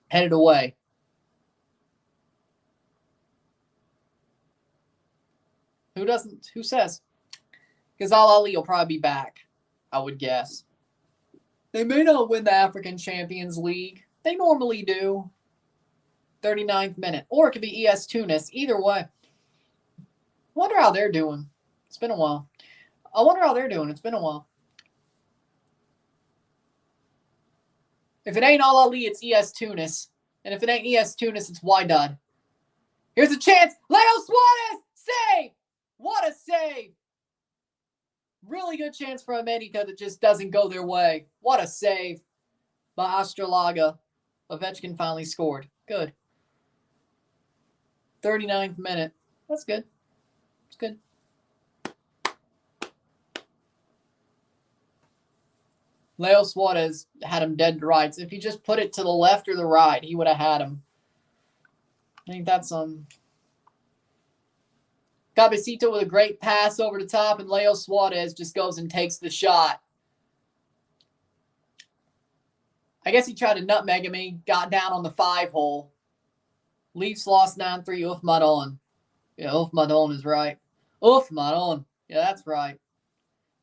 Headed away. Who says? Because Al-Ali will probably be back, I would guess. They may not win the African Champions League. They normally do. 39th minute. Or it could be ES Tunis. Either way. Wonder how they're doing. It's been a while. I wonder how they're doing. It's been a while. If it ain't Al Ali, it's ES Tunis. And if it ain't ES Tunis, it's Wydad. Here's a chance. Leo Suarez! Save! What a save! Really good chance for America that just doesn't go their way. What a save by Astralaga. Ovechkin finally scored. Good. 39th minute. That's good. It's good. Leo Suarez had him dead to rights. If he just put it to the left or the right, he would have had him. I think that's Cabecito with a great pass over the top, and Leo Suarez just goes and takes the shot. I guess he tried to nutmeg me, got down on the 5-hole. Leafs lost 9-3. Oof, Madon. Yeah, Oof, Madon is right. Oof, Madon. Yeah, that's right.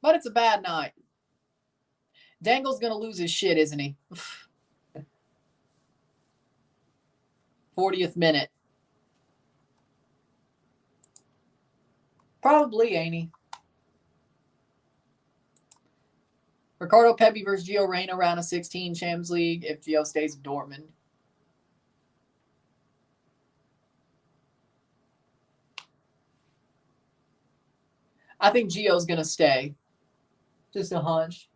But it's a bad night. Dangle's going to lose his shit, isn't he? 40th minute. Probably, ain't he? Ricardo Pepi versus Gio Reyna round of 16 Champions League if Gio stays in Dortmund. I think Gio's going to stay. Just a hunch.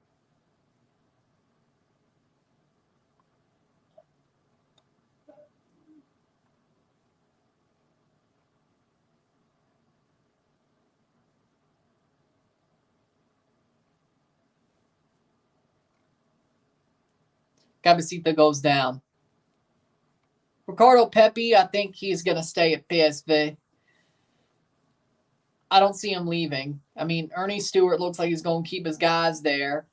Cabecita goes down. Ricardo Pepi, I think he's going to stay at PSV. I don't see him leaving. I mean, Ernie Stewart looks like he's going to keep his guys there.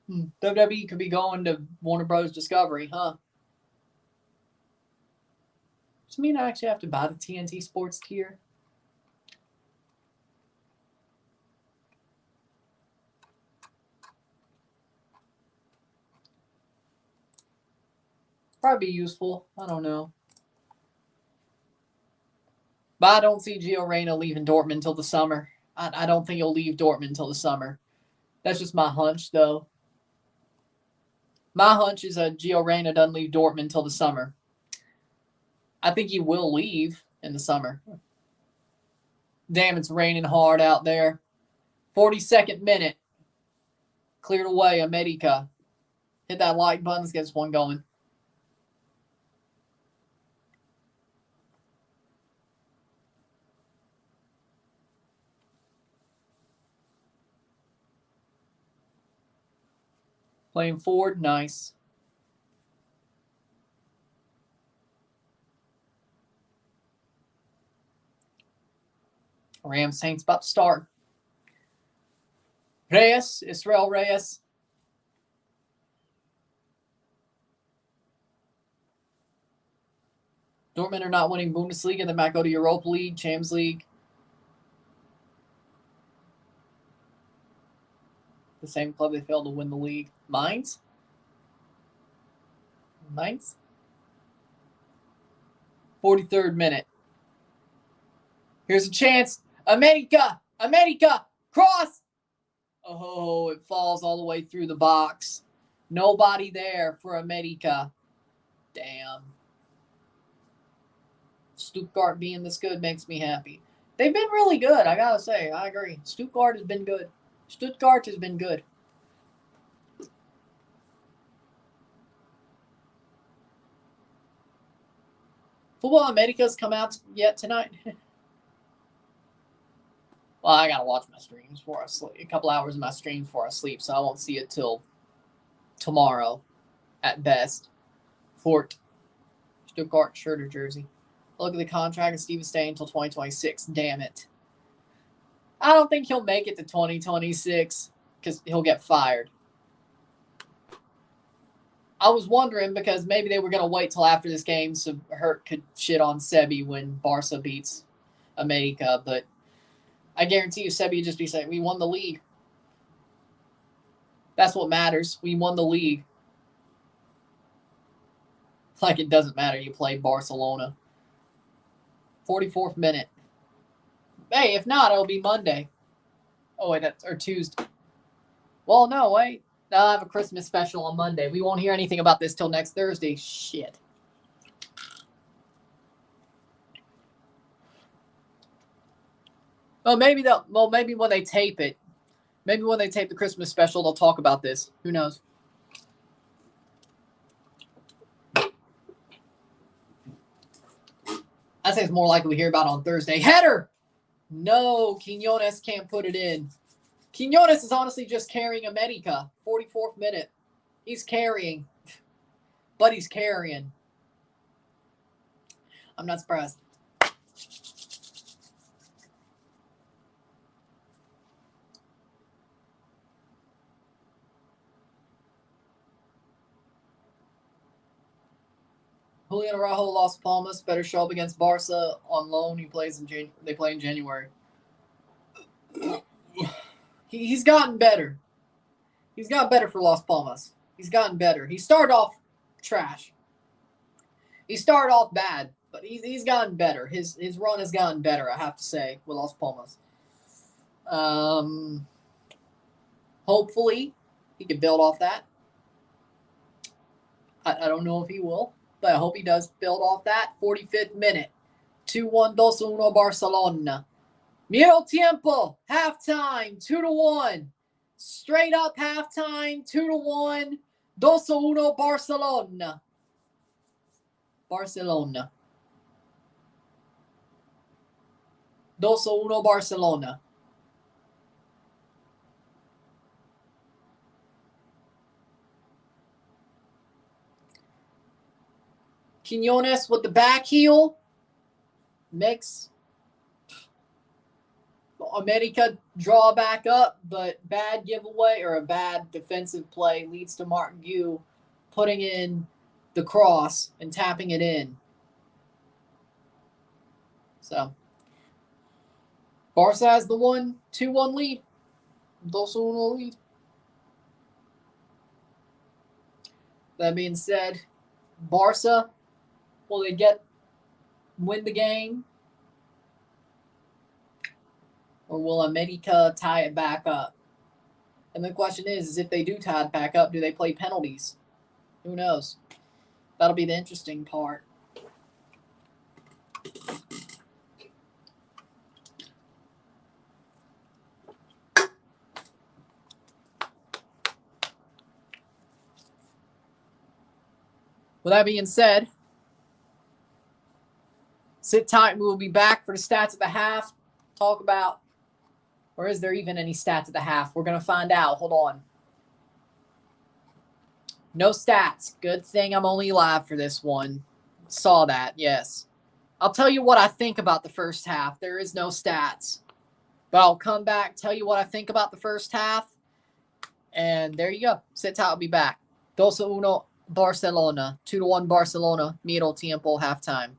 WWE could be going to Warner Bros. Discovery, huh? Does it mean I actually have to buy the TNT Sports tier? Probably be useful. I don't know. But I don't see Gio Reyna leaving Dortmund until the summer. I don't think he'll leave Dortmund until the summer. That's just my hunch, though. My hunch is that Gio Reyna doesn't leave Dortmund until the summer. I think he will leave in the summer. Damn, it's raining hard out there. 42nd minute. Cleared away, America. Hit that like button. Let's get this one going. Playing forward, nice. Rams Saints about to start. Reyes, Israel Reyes. Dortmund are not winning Bundesliga. They might go to Europa League, Champions League. The same club they failed to win the league. Mainz? Mainz? 43rd minute. Here's a chance. America! America! Cross! Oh, it falls all the way through the box. Nobody there for America. Damn. Stuttgart being this good makes me happy. They've been really good, I gotta say. I agree. Stuttgart has been good. Stuttgart has been good. Football America's come out yet tonight? Well, I gotta watch my streams before I sleep. A couple hours of my streams before I sleep, so I won't see it till tomorrow at best. Fort. Stuttgart shirt or jersey. Look at the contract, and Steve is staying until 2026. Damn it. I don't think he'll make it to 2026 because he'll get fired. I was wondering because maybe they were going to wait till after this game so Hurt could shit on Sebi when Barca beats America. But I guarantee you, Sebi would just be saying, we won the league. That's what matters. We won the league. Like it doesn't matter. You played Barcelona. 44th minute. Hey, if not, it'll be Monday. Oh, wait, or Tuesday. Well, no, wait. I'll have a Christmas special on Monday. We won't hear anything about this till next Thursday. Shit. Oh, maybe maybe when they tape it. Maybe when they tape the Christmas special, they'll talk about this. Who knows? I think it's more likely we hear about it on Thursday. Header! No, Quinones can't put it in. Quinones is honestly just carrying America. 44th minute. He's carrying. But he's carrying. I'm not surprised. Julian Araujo, Las Palmas, better show up against Barca on loan. They play in January. He's gotten better. He's gotten better for Las Palmas. He's gotten better. He started off trash. He started off bad, but he's gotten better. His run has gotten better, I have to say, with Las Palmas. Hopefully, he can build off that. I don't know if he will, but I hope he does build off that. 45th minute. 2-1, 2-1 Barcelona. Medio tiempo, halftime, 2-1. Straight up halftime, 2-1, 2-1 Barcelona. Barcelona. 2-1 Barcelona. Quinones with the back heel. Mix. America draw back up, but bad giveaway or a bad defensive play leads to Martin Gu putting in the cross and tapping it in. So Barca has the 2-1 lead. 2-1 lead. That being said, Barca, will they win the game? Or will America tie it back up? And the question is if they do tie it back up, do they play penalties? Who knows? That'll be the interesting part. With that being said, sit tight. We will be back for the stats at the half. Talk about, or is there even any stats at the half? We're going to find out. Hold on. No stats. Good thing I'm only live for this one. Saw that, yes. I'll tell you what I think about the first half. There is no stats. But I'll come back, tell you what I think about the first half. And there you go. Sit tight. I'll be back. 2-1 Barcelona. 2-1 Barcelona. Medio tiempo, halftime.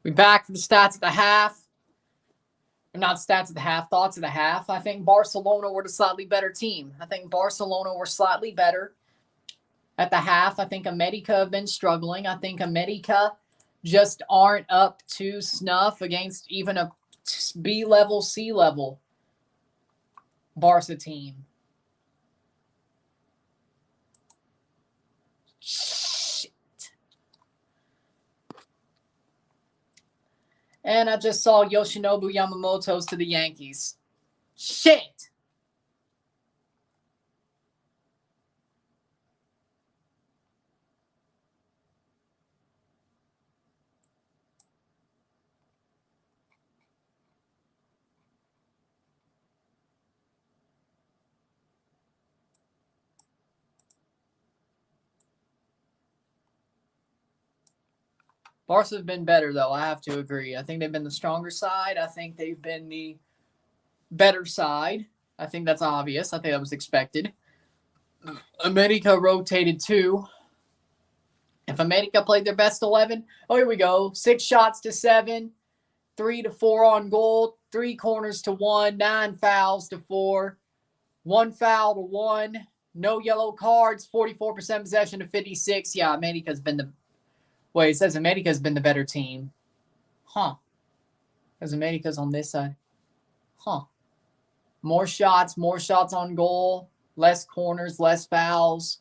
We back for the stats at the half. Not stats at the half, thoughts at the half. I think Barcelona were the slightly better team. I think Barcelona were slightly better at the half. I think América have been struggling. I think América just aren't up to snuff against even a B-level, C-level Barca team. Shit. And I just saw Yoshinobu Yamamoto's to the Yankees. Shit. Barca have been better, though. I have to agree. I think they've been the stronger side. I think they've been the better side. I think that's obvious. I think that was expected. América rotated too. If América played their best 11, oh, here we go. 6 shots to 7, 3 to 4 on goal, 3 corners to 1, 9 fouls to 4, 1 foul to 1, no yellow cards, 44% possession to 56. Yeah, América's been the Wait, it says América's been the better team. Huh. Because América's on this side. Huh. More shots on goal, less corners, less fouls.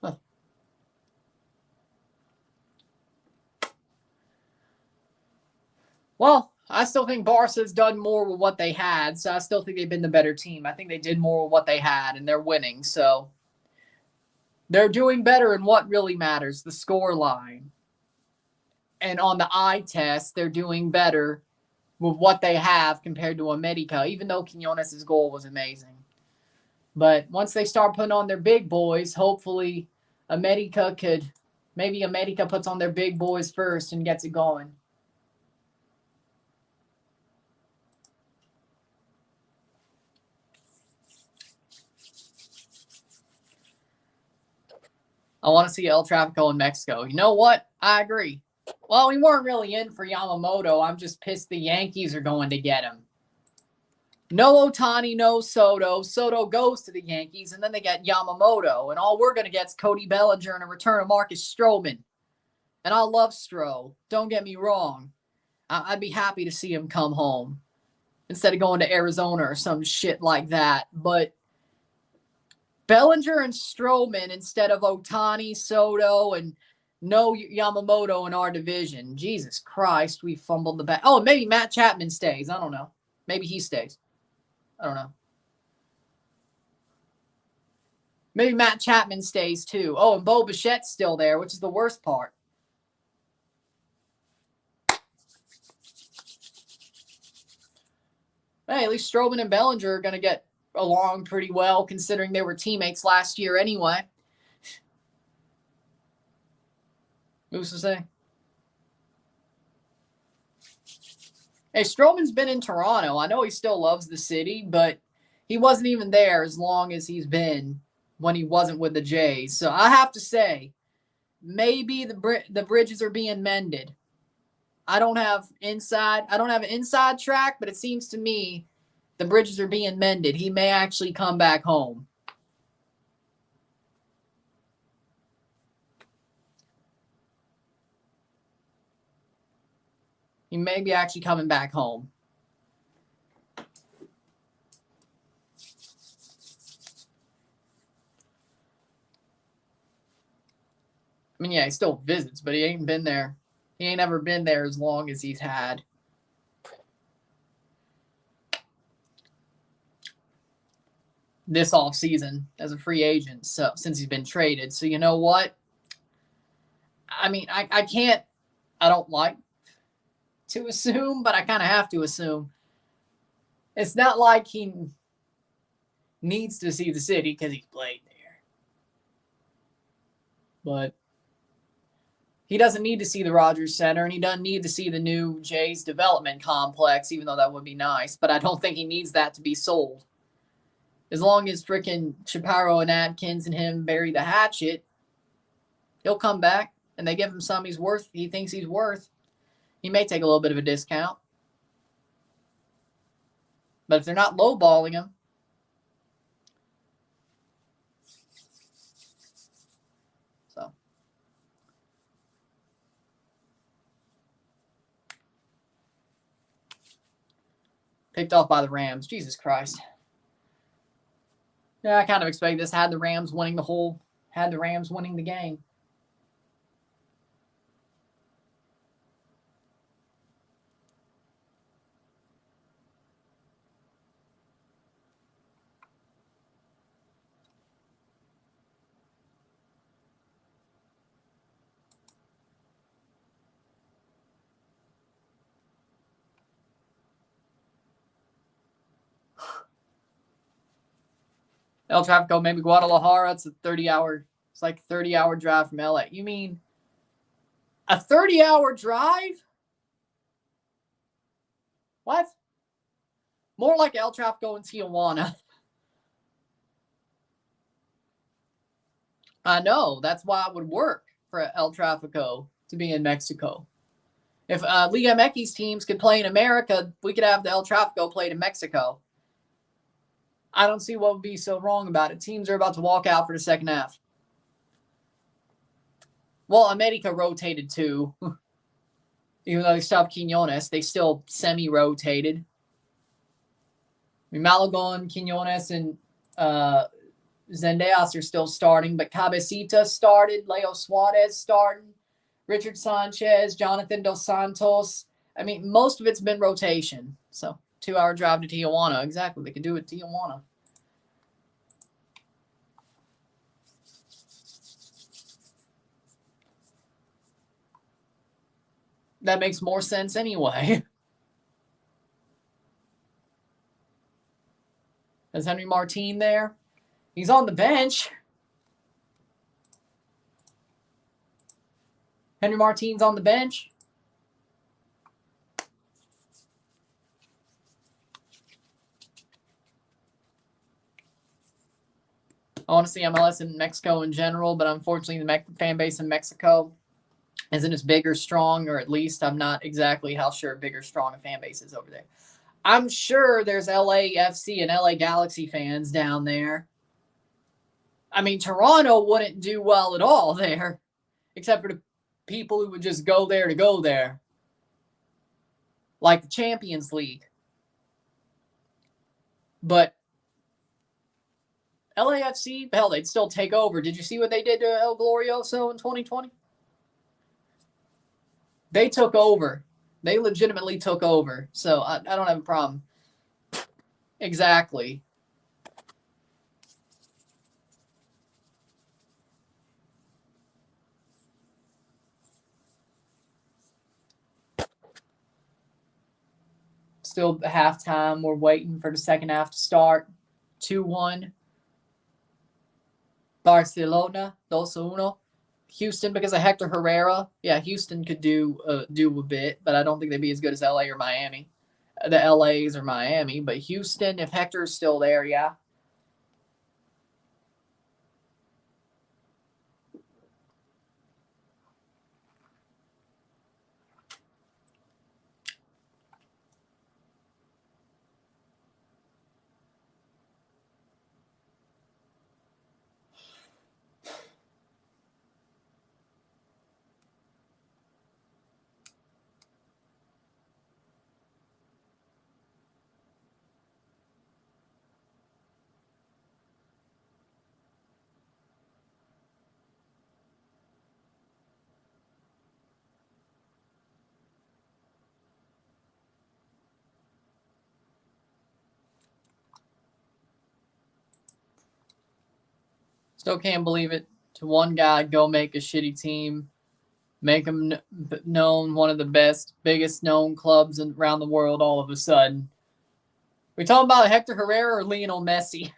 Huh. Well, I still think Barca's done more with what they had, so I still think they've been the better team. I think they did more with what they had, and they're winning. So they're doing better in what really matters, the score line. And on the eye test, they're doing better with what they have compared to América, even though Quiñones' goal was amazing. But once they start putting on their big boys, hopefully maybe América puts on their big boys first and gets it going. I want to see El Tráfico in Mexico. You know what? I agree. Well, we weren't really in for Yamamoto. I'm just pissed the Yankees are going to get him. No Ohtani, no Soto. Soto goes to the Yankees, and then they get Yamamoto. And all we're going to get is Cody Bellinger and a return of Marcus Stroman. And I love Stro. Don't get me wrong. I'd be happy to see him come home instead of going to Arizona or some shit like that. But Bellinger and Stroman instead of Ohtani, Soto, and no Yamamoto in our division. Jesus Christ, we fumbled the bat. Oh, maybe Matt Chapman stays. I don't know. Maybe he stays. I don't know. Maybe Matt Chapman stays too. Oh, and Bo Bichette's still there, which is the worst part. Hey, at least Stroman and Bellinger are going to get along pretty well, considering they were teammates last year anyway. Who's to say? Hey, Stroman's been in Toronto. I know he still loves the city, but he wasn't even there as long as he's been when he wasn't with the Jays. So I have to say, maybe the bridges are being mended. I don't have an inside track, but it seems to me the bridges are being mended. He may actually come back home. He may be actually coming back home. I mean, yeah, he still visits, but he ain't been there. He ain't ever been there as long as he's had. This offseason as a free agent, so since he's been traded. So you know what? I mean, I don't like to assume, but I kind of have to assume. It's not like he needs to see the city because he's played there. But he doesn't need to see the Rogers Center, and he doesn't need to see the new Jays development complex, even though that would be nice. But I don't think he needs that to be sold. As long as freaking Shapiro and Adkins and him bury the hatchet, he'll come back, and they give him some he thinks he's worth. He may take a little bit of a discount. But if they're not lowballing him, so. Picked off by the Rams. Jesus Christ. Yeah, I kind of expected this. Had the Rams winning the game. El Tráfico, maybe Guadalajara. It's a 30-hour. It's like a 30-hour drive from LA. You mean a 30-hour drive? What? More like El Tráfico and Tijuana. I know. That's why it would work for El Tráfico to be in Mexico. If Liga MX teams could play in America, we could have the El Tráfico played in Mexico. I don't see what would be so wrong about it. Teams are about to walk out for the second half. Well, América rotated too. Even though they stopped Quiñones, they still semi-rotated. I mean, Malagón, Quiñones, and Zendejas are still starting, but Cabecita started, Leo Suarez starting, Richard Sanchez, Jonathan Dos Santos. I mean, most of it's been rotation. So, 2-hour drive to Tijuana. Exactly. They could do it at Tijuana. That makes more sense anyway. Is Henry Martin there? He's on the bench. Henry Martin's on the bench. I want to see MLS in Mexico in general, but unfortunately the fan base in Mexico isn't as big or strong, or at least I'm not exactly how sure big or strong a fan base is over there. I'm sure there's LAFC and LA Galaxy fans down there. I mean, Toronto wouldn't do well at all there, except for the people who would just go there to go there. Like the Champions League. But LAFC, hell, they'd still take over. Did you see what they did to El Glorioso in 2020? They took over. They legitimately took over. So I don't have a problem. Exactly. Still halftime. We're waiting for the second half to start. 2-1. Barcelona, 2-1. Houston, because of Hector Herrera. Yeah, Houston could do a bit, but I don't think they'd be as good as LA or Miami. The LAs or Miami, but Houston, if Hector's still there, yeah. Still can't believe it. To one guy, go make a shitty team, make him known, one of the biggest known clubs around the world all of a sudden. We talking about Hector Herrera or Lionel Messi?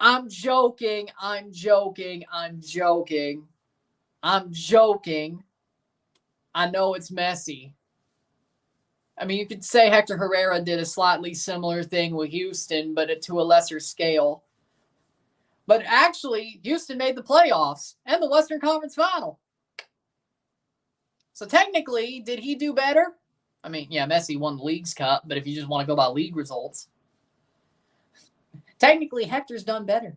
I'm joking. I know it's Messi. I mean, you could say Hector Herrera did a slightly similar thing with Houston, but to a lesser scale. But actually, Houston made the playoffs and the Western Conference Final. So technically, did he do better? I mean, yeah, Messi won the League's Cup, but if you just want to go by league results, technically Hector's done better.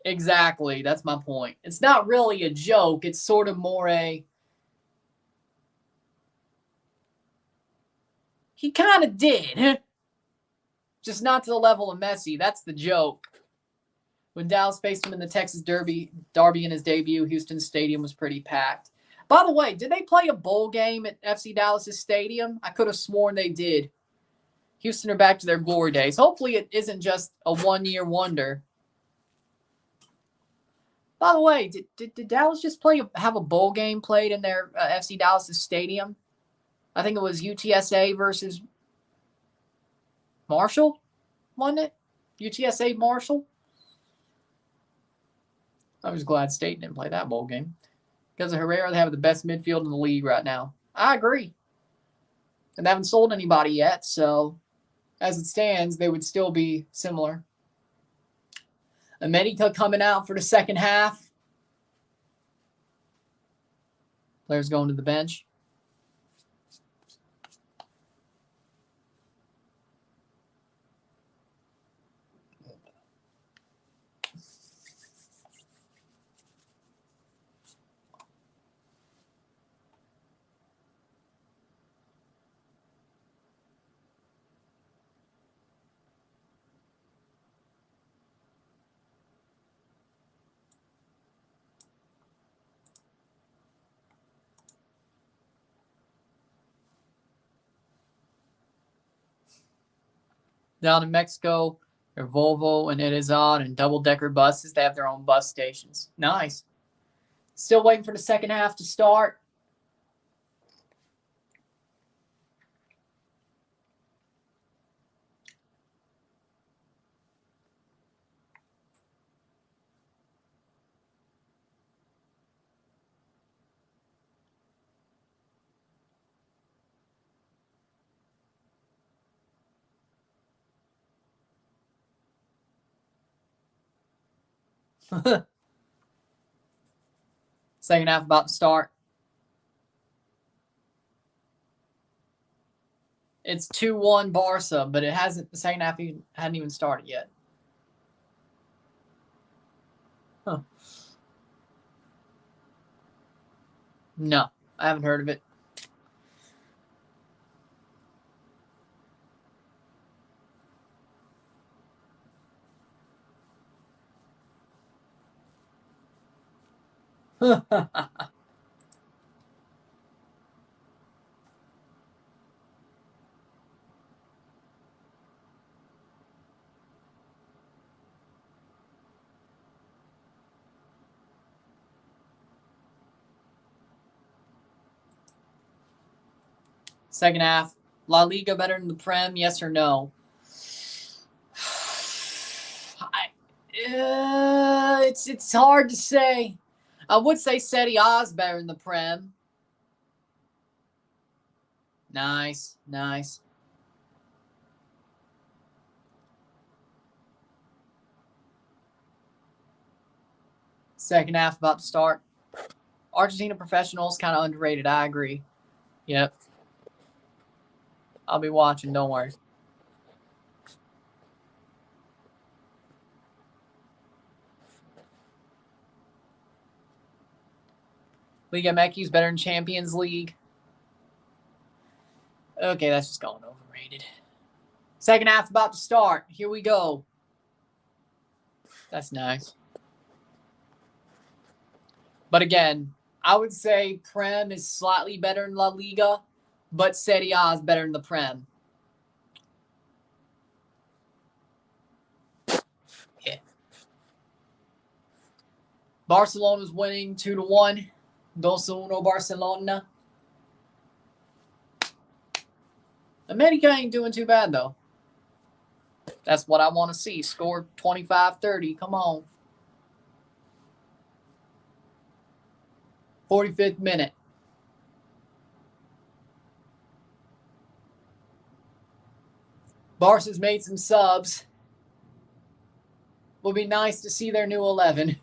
Exactly. That's my point. It's not really a joke. It's sort of more a... He kind of did. Just not to the level of Messi. That's the joke. When Dallas faced him in the Texas Derby in his debut, Houston Stadium was pretty packed. By the way, did they play a bowl game at FC Dallas' stadium? I could have sworn they did. Houston are back to their glory days. Hopefully it isn't just a one-year wonder. By the way, did Dallas just have a bowl game played in their FC Dallas' stadium? I think it was UTSA versus Marshall, wasn't it? UTSA Marshall? I was glad State didn't play that bowl game. Because of Herrera, they have the best midfield in the league right now. I agree. And they haven't sold anybody yet, so as it stands, they would still be similar. América coming out for the second half. Players going to the bench. Down in Mexico, they're Volvo and Ozan and double-decker buses. They have their own bus stations. Nice. Still waiting for the second half to start. Second half about to start. It's 2-1 Barca, but it hasn't. The second half hadn't even started yet. Huh. No, I haven't heard of it. Second half, La Liga better than the Prem? Yes or no? It's hard to say. I would say Serie A is better than the Prem. Nice, nice. Second half about to start. Argentina professionals kind of underrated. I agree. Yep. I'll be watching. Don't worry. Liga MX is better than Champions League. Okay, that's just going overrated. Second half about to start. Here we go. That's nice. But again, I would say Prem is slightly better than La Liga, but Serie A is better than the Prem. Yeah. Barcelona's winning 2-1. 2-1 Barcelona. América ain't doing too bad, though. That's what I want to see. Score 25-30. Come on. 45th minute. Barca's made some subs. Will be nice to see their new 11.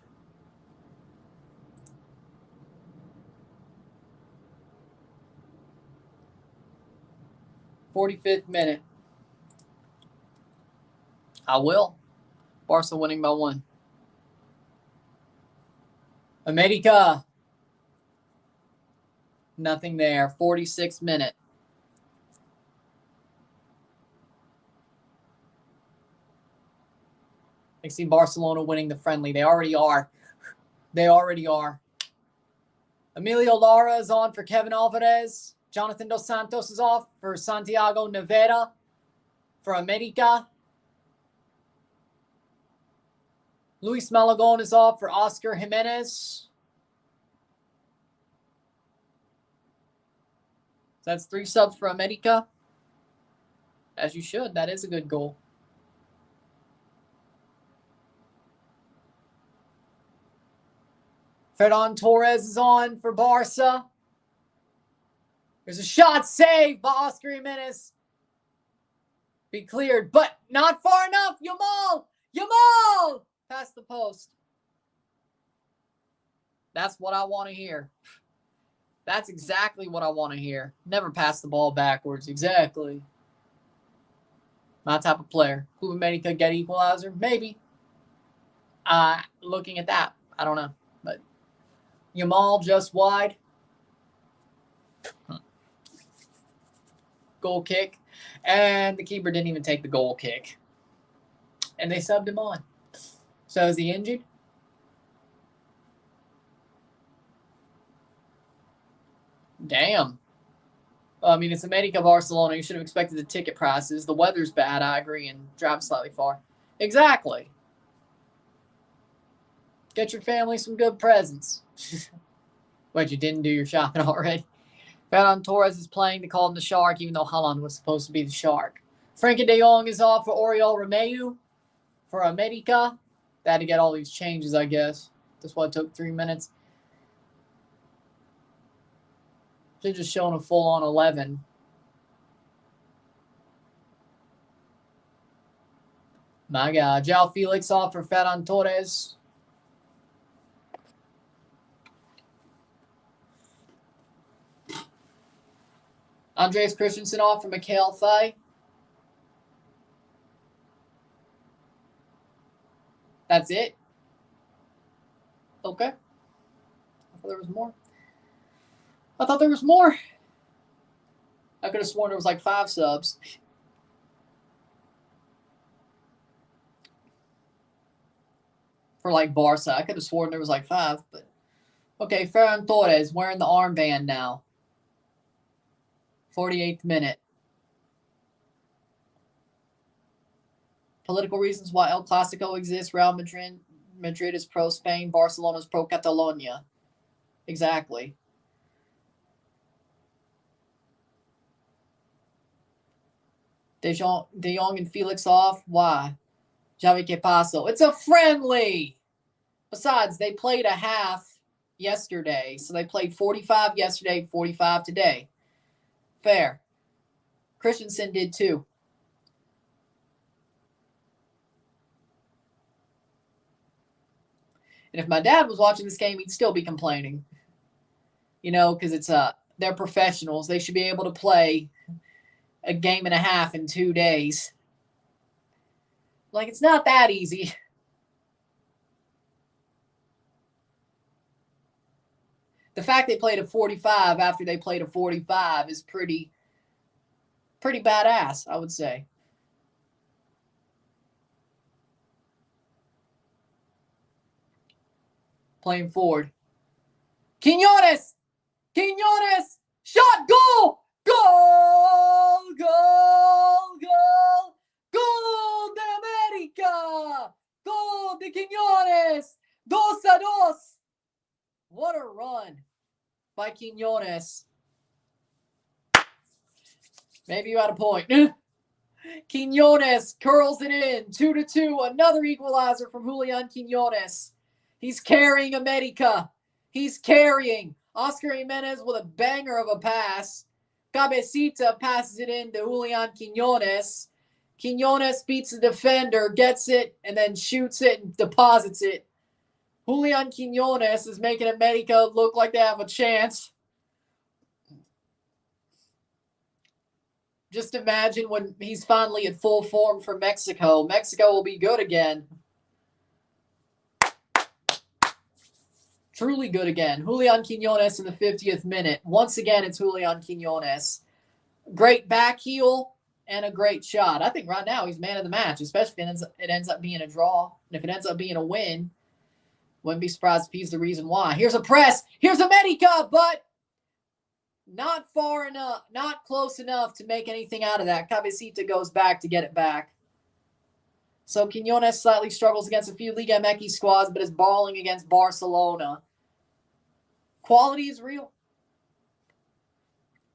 "45th minute. I will. Barca winning by 1. América. Nothing there. 46th minute. I see Barcelona winning the friendly. They already are. They already are. Emilio Lara is on for Kevin Alvarez. Jonathan Dos Santos is off for Santiago Nevada for América. Luis Malagón is off for Oscar Jimenez. That's 3 subs for América. As you should. That is a good goal. Ferran Torres is on for Barca. There's a shot saved by Oscar Jimenez. Be cleared, but not far enough. Yamal! Yamal! Past the post. That's what I want to hear. That's exactly what I want to hear. Never pass the ball backwards. Exactly. My type of player. Club América get equalizer? Maybe. Looking at that, I don't know. But Yamal just wide. Goal kick. And the keeper didn't even take the goal kick. And they subbed him on. So is he injured? Damn. I mean, it's América Barcelona. You should have expected the ticket prices. The weather's bad, I agree, and drive slightly far. Exactly. Get your family some good presents. Wait, you didn't do your shopping already? Ferran Torres is playing to call him the Shark, even though Haaland was supposed to be the Shark. Frankie de Jong is off for Oriol Romeu for América. They had to get all these changes, I guess. That's why it took 3 minutes. They're just showing a full-on 11. My God. João Felix off for Ferran Torres. Andreas Christensen off for Mikhail Fay. That's it? Okay. I thought there was more. I thought there was more. I could have sworn there was like 5 subs. For like Barca. I could have sworn there was like 5. But okay, Ferran Torres wearing the armband now. 48th minute. Political reasons why El Clasico exists. Real Madrid is pro-Spain. Barcelona is pro-Catalonia. Exactly. De Jong and Felix off. Why? Javi que paso. It's a friendly. Besides, they played a half yesterday. So they played 45 yesterday, 45 today. Fair. Christensen did too. And if my dad was watching this game, he'd still be complaining. You know, because it's they're professionals. They should be able to play a game and a half in 2 days. Like, it's not that easy. The fact they played a 45 after they played a 45 is pretty badass, I would say. Playing forward. Quiñones! Quiñones! Shot! Goal! Goal! Goal! Goal! Goal de América! Goal de Quiñones! 2-2! What a run by Quiñones. Maybe you had a point. Quiñones curls it in. 2-2. Another equalizer from Julian Quiñones. He's carrying America. He's carrying. Oscar Jimenez with a banger of a pass. Cabecita passes it in to Julian Quiñones. Quiñones beats the defender, gets it, and then shoots it and deposits it. Julian Quiñones is making America look like they have a chance. Just imagine when he's finally at full form for Mexico. Mexico will be good again. Truly good again. Julian Quiñones in the 50th minute. Once again, it's Julian Quiñones. Great back heel and a great shot. I think right now he's man of the match, especially if it ends up being a draw. And if it ends up being a win, wouldn't be surprised if he's the reason why. Here's a press. Here's America, but not far enough, not close enough to make anything out of that. Cabecita goes back to get it back. So Quiñones slightly struggles against a few Liga MX squads, but is balling against Barcelona. Quality is real.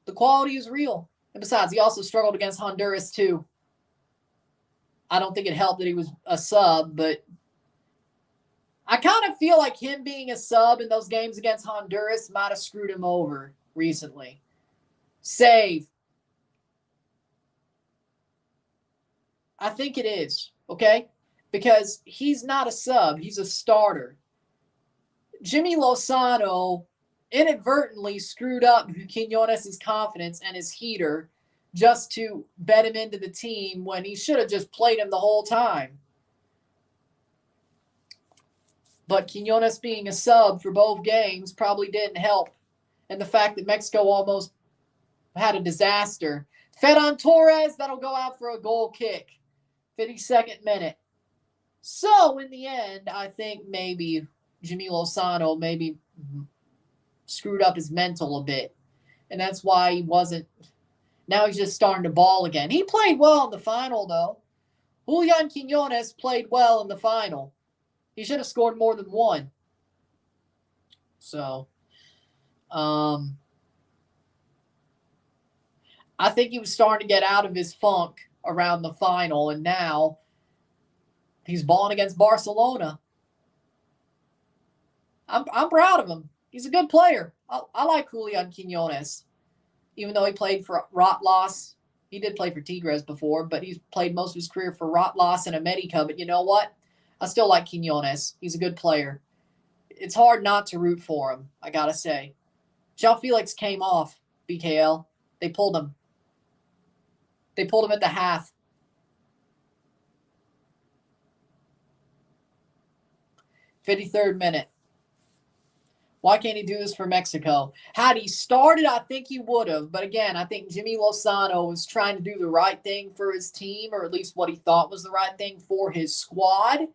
The quality is real. And besides, he also struggled against Honduras too. I don't think it helped that he was a sub, but I kind of feel like him being a sub in those games against Honduras might have screwed him over recently. Save. I think it is, okay? Because he's not a sub. He's a starter. Jimmy Lozano inadvertently screwed up Quiñones' confidence and his heater just to bet him into the team when he should have just played him the whole time. But Quiñones being a sub for both games probably didn't help. And the fact that Mexico almost had a disaster. Ferran Torres, that'll go out for a goal kick. 52nd minute. So, in the end, I think maybe Jimmy Lozano maybe screwed up his mental a bit. And that's why he wasn't. Now he's just starting to ball again. He played well in the final, though. Julian Quiñones played well in the final. He should have scored more than one. So, I think he was starting to get out of his funk around the final, and now he's balling against Barcelona. I'm proud of him. He's a good player. I like Julian Quiñones. Even though he played for Rotlas. He did play for Tigres before, but he's played most of his career for Rotlas and América. But you know what? I still like Quiñones. He's a good player. It's hard not to root for him, I got to say. João Felix came off, BKL. They pulled him. They pulled him at the half. '53rd minute. Why can't he do this for Mexico? Had he started, I think he would have. But again, I think Jimmy Lozano was trying to do the right thing for his team, or at least what he thought was the right thing for his squad.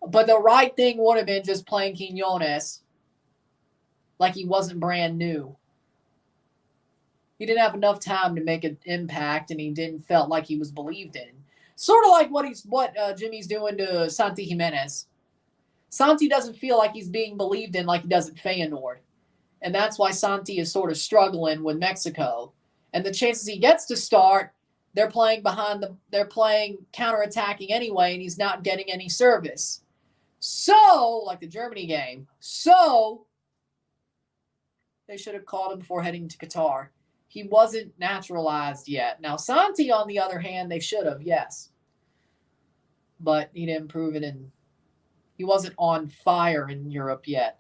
But the right thing would have been just playing Quiñones like he wasn't brand new. He didn't have enough time to make an impact, and he didn't felt like he was believed in. Sort of like what Jimmy's doing to Santi Jimenez. Santi doesn't feel like he's being believed in like he does at Feyenoord. And that's why Santi is sort of struggling with Mexico. And the chances he gets to start, they're playing counterattacking anyway, and he's not getting any service. So, like the Germany game, they should have called him before heading to Qatar. He wasn't naturalized yet. Now, Santi, on the other hand, they should have, yes. But he didn't prove it, and he wasn't on fire in Europe yet.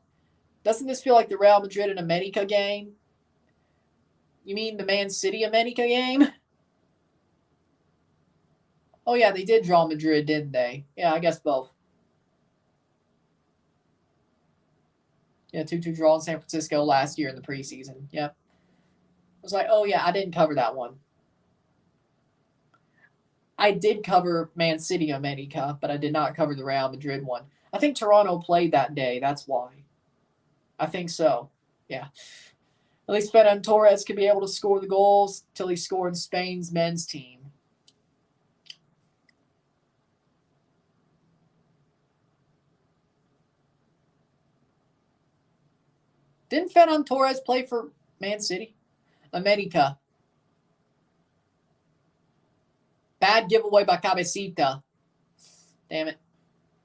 Doesn't this feel like the Real Madrid and America game? You mean the Man City America game? Oh, yeah, they did draw Madrid, didn't they? Yeah, I guess both. Yeah, 2-2 draw in San Francisco last year in the preseason. Yep. I was like, oh, yeah, I didn't cover that one. I did cover Man City America, but I did not cover the Real Madrid one. I think Toronto played that day. That's why. I think so. Yeah. At least Ferran Torres could be able to score the goals till he scored in Spain's men's team. Didn't Ferran Torres play for Man City? America. Bad giveaway by Cabecita. Damn it.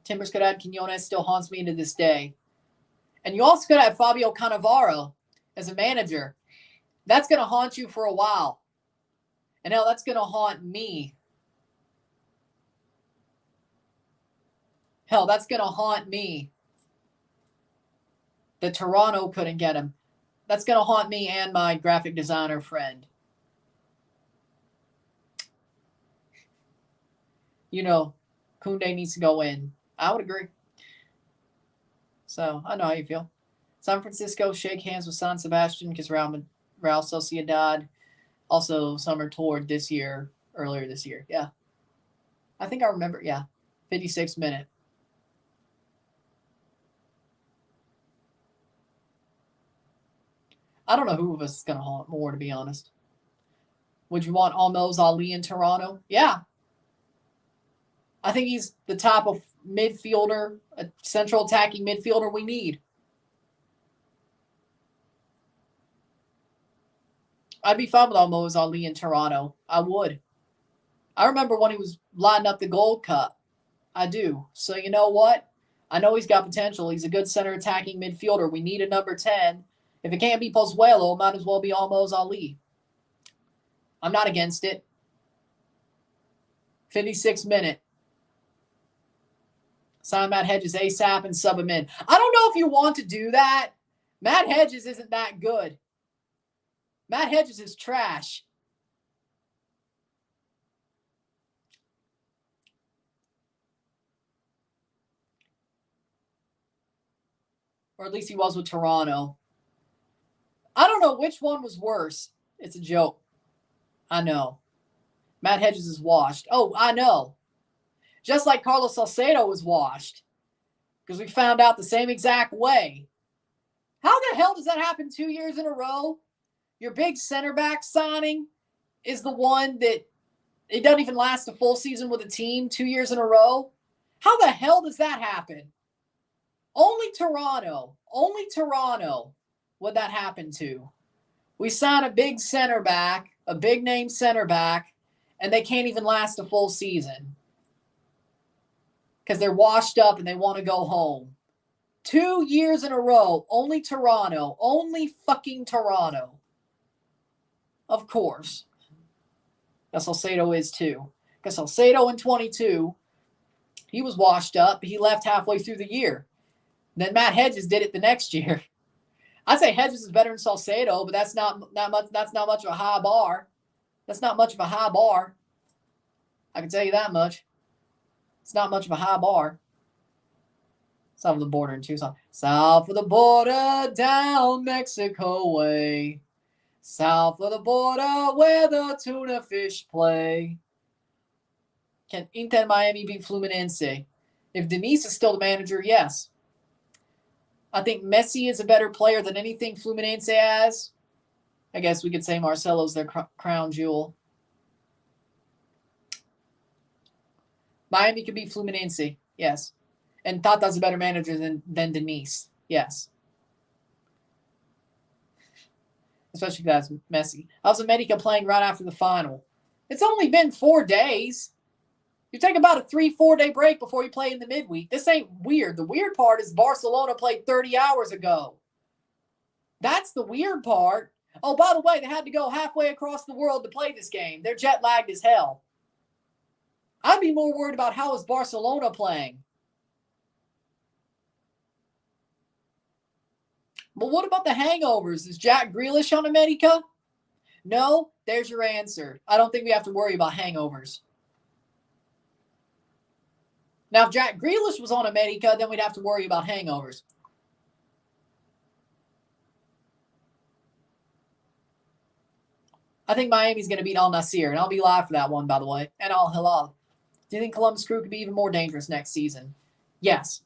Timbers could add Quinones, still haunts me to this day. And you also could have Fabio Cannavaro as a manager. That's going to haunt you for a while. And now that's going to haunt me. Hell, that's going to haunt me. The Toronto couldn't get him. That's going to haunt me and my graphic designer friend. You know, Koundé needs to go in. I would agree. So, I know how you feel. San Francisco shake hands with San Sebastian because Real Sociedad also summer toured earlier this year. Yeah. I think I remember, yeah. 56 minute. I don't know who of us is going to haunt more, to be honest. Would you want Almoz Ali in Toronto? Yeah. I think he's the type of midfielder, a central attacking midfielder we need. I'd be fine with Almoz Ali in Toronto. I would. I remember when he was lining up the Gold Cup. I do. So you know what? I know he's got potential. He's a good center attacking midfielder. We need a number 10. If it can't be Pozuelo, it might as well be Almoz Ali. I'm not against it. 56 minute. Sign Matt Hedges ASAP and sub him in. I don't know if you want to do that. Matt Hedges isn't that good. Matt Hedges is trash. Or at least he was with Toronto. I don't know which one was worse. It's a joke. I know. Matt Hedges is washed. Oh, I know. Just like Carlos Salcedo was washed. Because we found out the same exact way. How the hell does that happen 2 years in a row? Your big center back signing is the one that it doesn't even last a full season with a team 2 years in a row. How the hell does that happen? Only Toronto would that happen to. We sign a big center back, a big name center back, and they can't even last a full season. Because they're washed up and they want to go home. 2 years in a row, only Toronto. Only fucking Toronto. Of course. Because Salcedo is too. Because Salcedo in 22, he was washed up. He left halfway through the year. Then Matt Hedges did it the next year. I'd say Hedges is better than Salcedo, but that's not much. That's not much of a high bar. That's not much of a high bar. I can tell you that much. It's not much of a high bar. South of the border in Tucson. South of the border, down Mexico way. South of the border, where the tuna fish play. Can Inter Miami beat Fluminense? If Denise is still the manager, yes. I think Messi is a better player than anything Fluminense has. I guess we could say Marcelo's their crown jewel. Miami could beat Fluminense, yes. And Tata's a better manager than Denise, yes. Especially if that's Messi. How's America playing right after the final? It's only been 4 days. You take about a 3-4 day break before you play in the midweek. This ain't weird. The weird part is Barcelona played 30 hours ago. That's the weird part. Oh, by the way, they had to go halfway across the world to play this game. They're jet lagged as hell. I'd be more worried about how is Barcelona playing. But what about the hangovers? Is Jack Grealish on America? No, there's your answer. I don't think we have to worry about hangovers. Now, if Jack Grealish was on America, then we'd have to worry about hangovers. I think Miami's going to beat Al Nassr, and I'll be live for that one, by the way, and Al Hilal. Do you think Columbus Crew could be even more dangerous next season? Yes.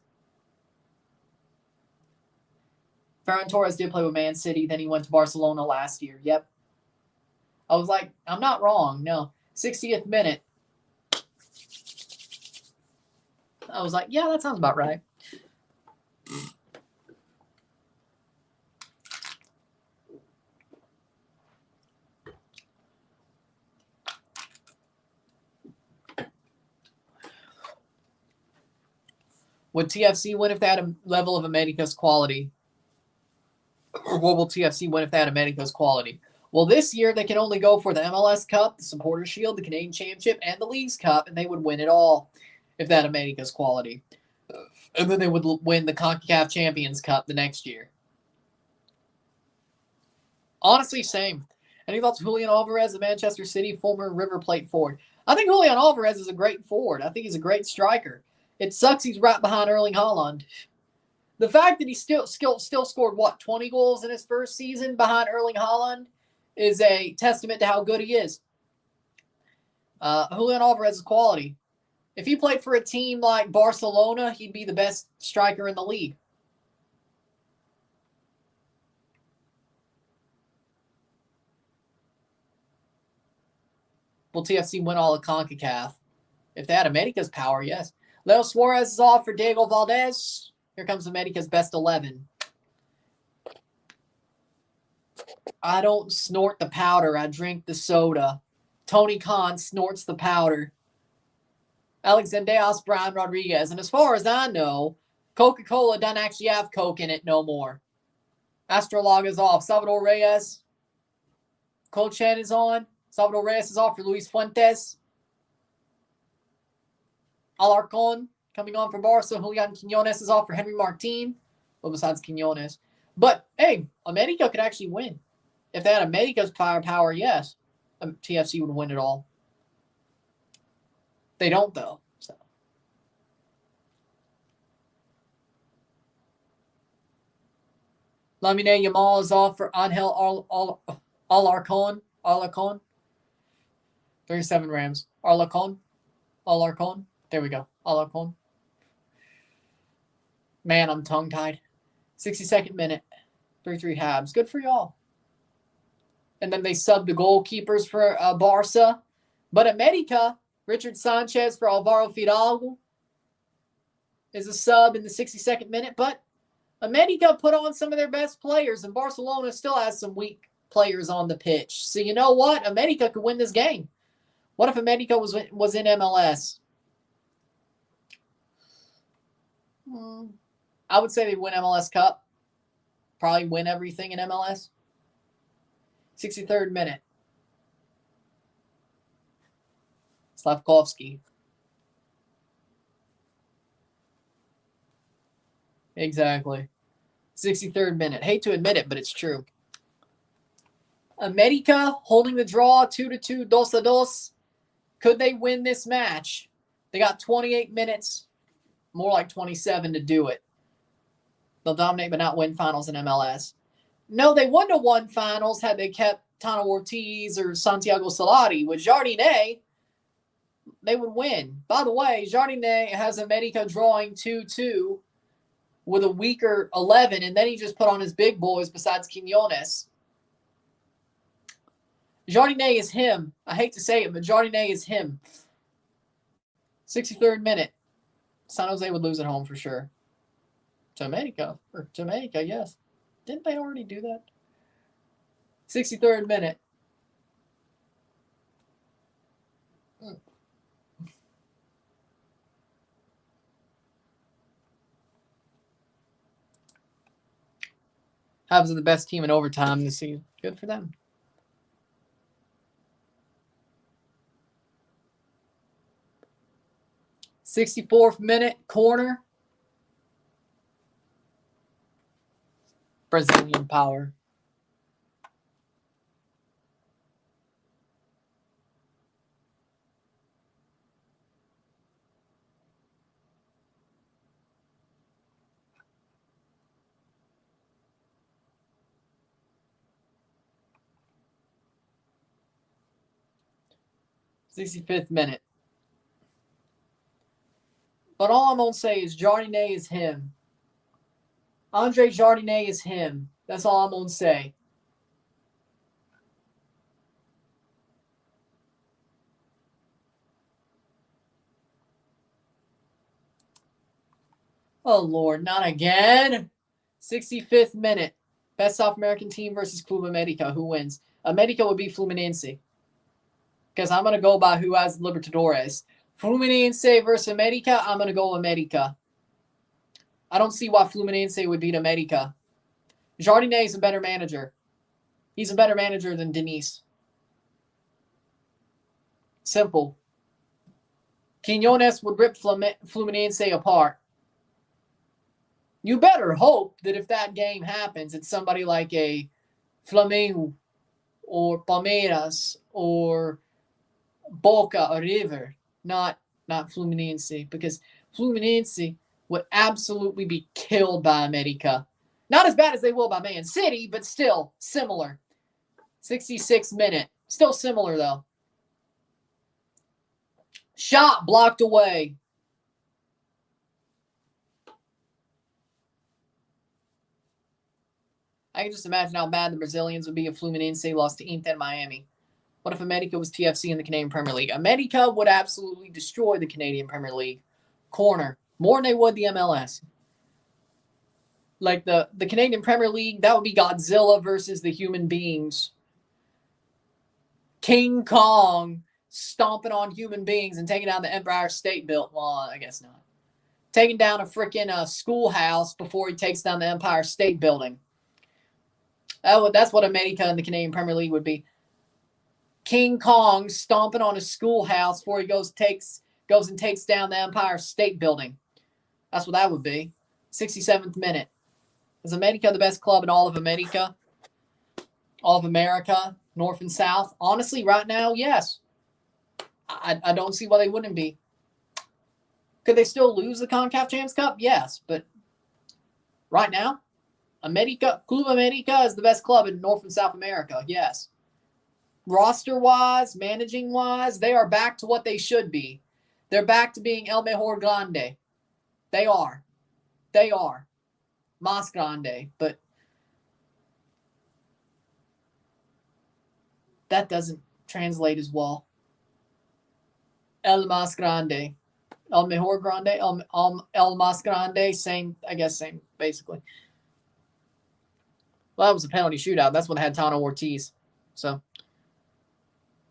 Ferran Torres did play with Man City, then he went to Barcelona last year. Yep. I was like, I'm not wrong. No. 60th minute. I was like, yeah, that sounds about right. Would TFC win if they had a level of America's quality? Or what will TFC win if they had America's quality? Well, this year they can only go for the MLS Cup, the Supporters Shield, the Canadian Championship, and the Leagues Cup, and they would win it all if that America's quality. And then they would win the CONCACAF Champions Cup the next year. Honestly, same. Any thoughts Julian Alvarez of Manchester City, former River Plate forward? I think Julian Alvarez is a great forward. I think he's a great striker. It sucks he's right behind Erling Haaland. The fact that he still scored, 20 goals in his first season behind Erling Haaland is a testament to how good he is. Julian Alvarez's quality. If he played for a team like Barcelona, he'd be the best striker in the league. Will TFC win all of CONCACAF? If they had America's power, yes. Leo Suarez is off for Diego Valdez. Here comes America's best 11. I don't snort the powder. I drink the soda. Tony Khan snorts the powder. Alexandros Brian Rodriguez. And as far as I know, Coca-Cola doesn't actually have Coke in it no more. Astrolog is off. Salvador Reyes. Colchen is on. Salvador Reyes is off for Luis Fuentes. Alarcon coming on for Barca. Julian Quinones is off for Henry Martin. Well, besides Quinones. But, hey, America could actually win. If they had America's firepower, yes. TFC would win it all. They don't, though. So. Lamine Yamal is off for Angel Alarcon. 37 Rams. Alarcon. There we go. Alarcon. Man, I'm tongue-tied. 62nd minute. 3-3 Habs. Good for y'all. And then they subbed the goalkeepers for Barca. But America, Richard Sanchez for Alvaro Fidalgo is a sub in the 62nd minute. But America put on some of their best players, and Barcelona still has some weak players on the pitch. So you know what? America could win this game. What if America was in MLS? I would say they'd win MLS Cup. Probably win everything in MLS. 63rd minute. Slavkovsky. Exactly. 63rd minute. Hate to admit it, but it's true. America holding the draw 2-2, 2-2. Could they win this match? They got 28 minutes, more like 27 to do it. They'll dominate but not win finals in MLS. No, they wouldn't have won finals had they kept Tano Ortiz or Santiago Solari. With Jardinet, they would win. By the way, Jardinet has America drawing 2-2 with a weaker 11, and then he just put on his big boys besides Quinones. Jardinet is him. I hate to say it, but Jardinet is him. 63rd minute. San Jose would lose at home for sure. To America, yes. Didn't they already do that? 63rd minute. Habs are the best team in overtime this season. Good for them. 64th minute, corner. Brazilian power. '65th minute. But all I'm going to say is Jardinet is him. Andre Jardinet is him. That's all I'm going to say. Oh, Lord, not again. 65th minute. Best South American team versus Club América. Who wins? América would be Fluminense. Because I'm going to go by who has Libertadores. Fluminense versus América. I'm going to go América. I don't see why Fluminense would beat América. Jardinet is a better manager. He's a better manager than Denise. Simple. Quinones would rip Fluminense apart. You better hope that if that game happens, it's somebody like a Flamengo or Palmeiras or Boca or River, not Fluminense, because Fluminense would absolutely be killed by América. Not as bad as they will by Man City, but still similar. 66 minute. Still similar, though. Shot blocked away. I can just imagine how bad the Brazilians would be if Fluminense lost to Inter Miami. What if América was TFC in the Canadian Premier League? América would absolutely destroy the Canadian Premier League. Corner. More than they would the MLS. Like the Canadian Premier League, that would be Godzilla versus the human beings. King Kong stomping on human beings and taking down the Empire State Building. Well, I guess not. Taking down a freaking schoolhouse before he takes down the Empire State Building. That's what América in the Canadian Premier League would be. King Kong stomping on a schoolhouse before he goes and takes down the Empire State Building. That's what that would be. 67th minute. Is América the best club in all of América? All of America, North and South? Honestly, right now, yes. I don't see why they wouldn't be. Could they still lose the CONCACAF Champions Cup? Yes, but right now, Club América is the best club in North and South America, yes. Roster-wise, managing-wise, they are back to what they should be. They're back to being El Mejor Grande. They are. They are. Mas Grande, but that doesn't translate as well. El Mas Grande. El Mejor Grande, El Mas Grande, same, basically. Well, that was a penalty shootout. That's when they had Tano Ortiz. So,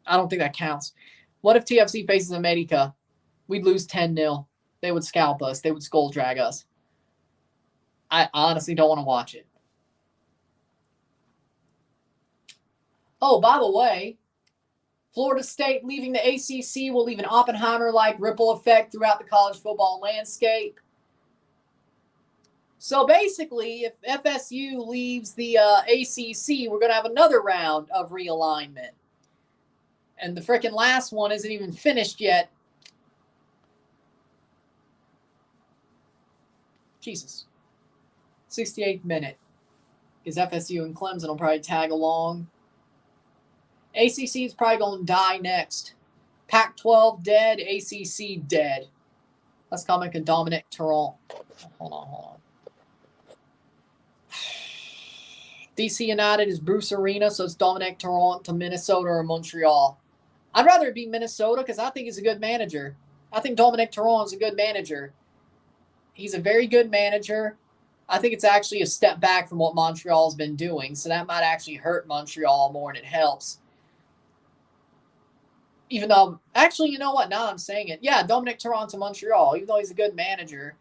I don't think that counts. What if TFC faces América? We'd lose 10-0. They would scalp us. They would skull drag us. I honestly don't want to watch it. Oh, by the way, Florida State leaving the ACC will leave an Oppenheimer-like ripple effect throughout the college football landscape. So basically, if FSU leaves the ACC, we're going to have another round of realignment. And the freaking last one isn't even finished yet. Jesus. 68th minute. Because FSU and Clemson will probably tag along. ACC is probably going to die next. Pac-12 dead, ACC dead. Let's comment on Dominic Tarrant. Hold on. DC United is Bruce Arena, so it's Dominic Tarrant to Minnesota or Montreal. I'd rather it be Minnesota because I think he's a good manager. I think Dominic Tarrant is a good manager. He's a very good manager. I think it's actually a step back from what Montreal's been doing, so that might actually hurt Montreal more than it helps. Even though, actually, you know what? Now I'm saying it. Yeah, Dominic Tarrant to Montreal. Even though he's a good manager,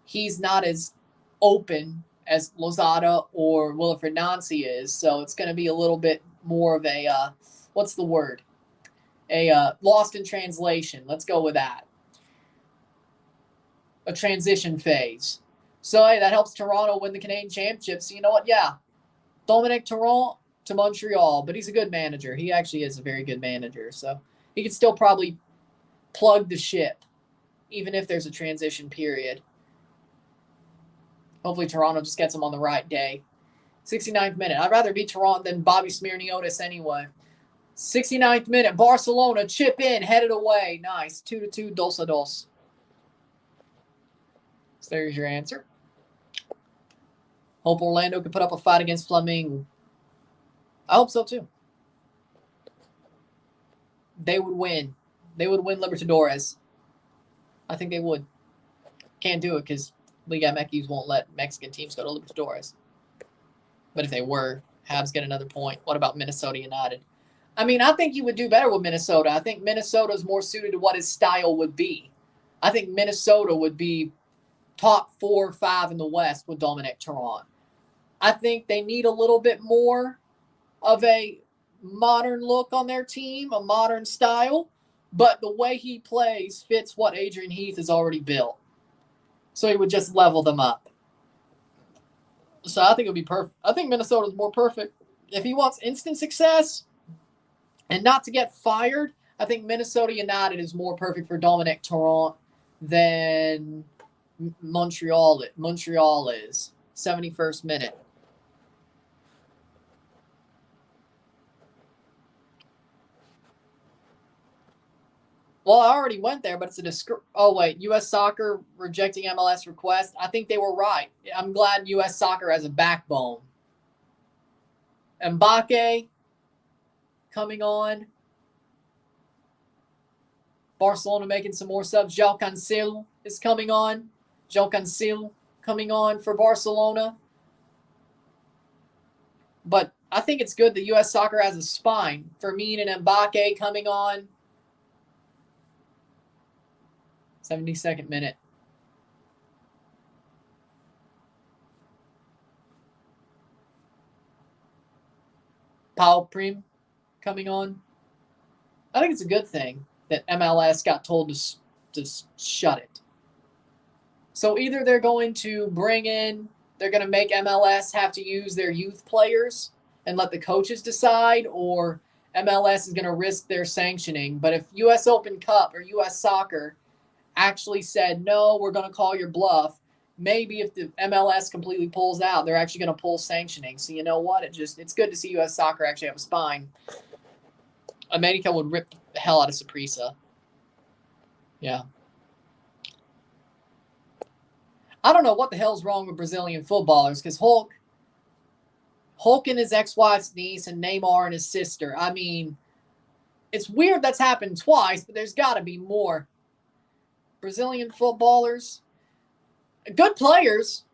he's not as open as Lozada or Wilfried Nancy is. So it's going to be a little bit more of a, what's the word? Lost in translation. Let's go with that. A transition phase. So, hey, that helps Toronto win the Canadian Championship. So, you know what? Yeah, Dominic Tarrant to Montreal. But he's a good manager. He actually is a very good manager. So, he could still probably plug the ship, even if there's a transition period. Hopefully, Toronto just gets him on the right day. 69th minute. I'd rather be Toronto than Bobby Smirniotis anyway. 69th minute. Barcelona chip in, headed away. Nice. 2-2, 2-2. So there's your answer. Hope Orlando can put up a fight against Flamengo. I hope so too. They would win. They would win Libertadores. I think they would. Can't do it because Liga MX won't let Mexican teams go to Libertadores. But if they were, Habs get another point. What about Minnesota United? I mean, I think you would do better with Minnesota. I think Minnesota is more suited to what his style would be. I think Minnesota would be top 4 or 5 in the West with Dominic Torrent. I think they need a little bit more of a modern look on their team, a modern style, but the way he plays fits what Adrian Heath has already built. So he would just level them up. So I think it would be perfect. I think Minnesota's more perfect. If he wants instant success and not to get fired, I think Minnesota United is more perfect for Dominic Torrent than Montreal is. 71st minute. Well, I already went there, but it's oh, wait. U.S. Soccer rejecting MLS request. I think they were right. I'm glad U.S. Soccer has a backbone. Mbappe coming on. Barcelona making some more subs. João Cancelo is coming on. João Cancelo coming on for Barcelona. But I think it's good that U.S. Soccer has a spine. Firmino and Mbappe coming on. 72nd minute. Paul Prim coming on. I think it's a good thing that MLS got told to shut it. So either they're going to they're going to make MLS have to use their youth players and let the coaches decide, or MLS is going to risk their sanctioning. But if U.S. Open Cup or U.S. Soccer actually said, no, we're going to call your bluff, maybe if the MLS completely pulls out, they're actually going to pull sanctioning. So you know what? It's good to see U.S. Soccer actually have a spine. America would rip the hell out of Saprissa. Yeah. I don't know what the hell's wrong with Brazilian footballers, because Hulk and his ex-wife's niece and Neymar and his sister. I mean, it's weird that's happened twice, but there's got to be more. Brazilian footballers, good players.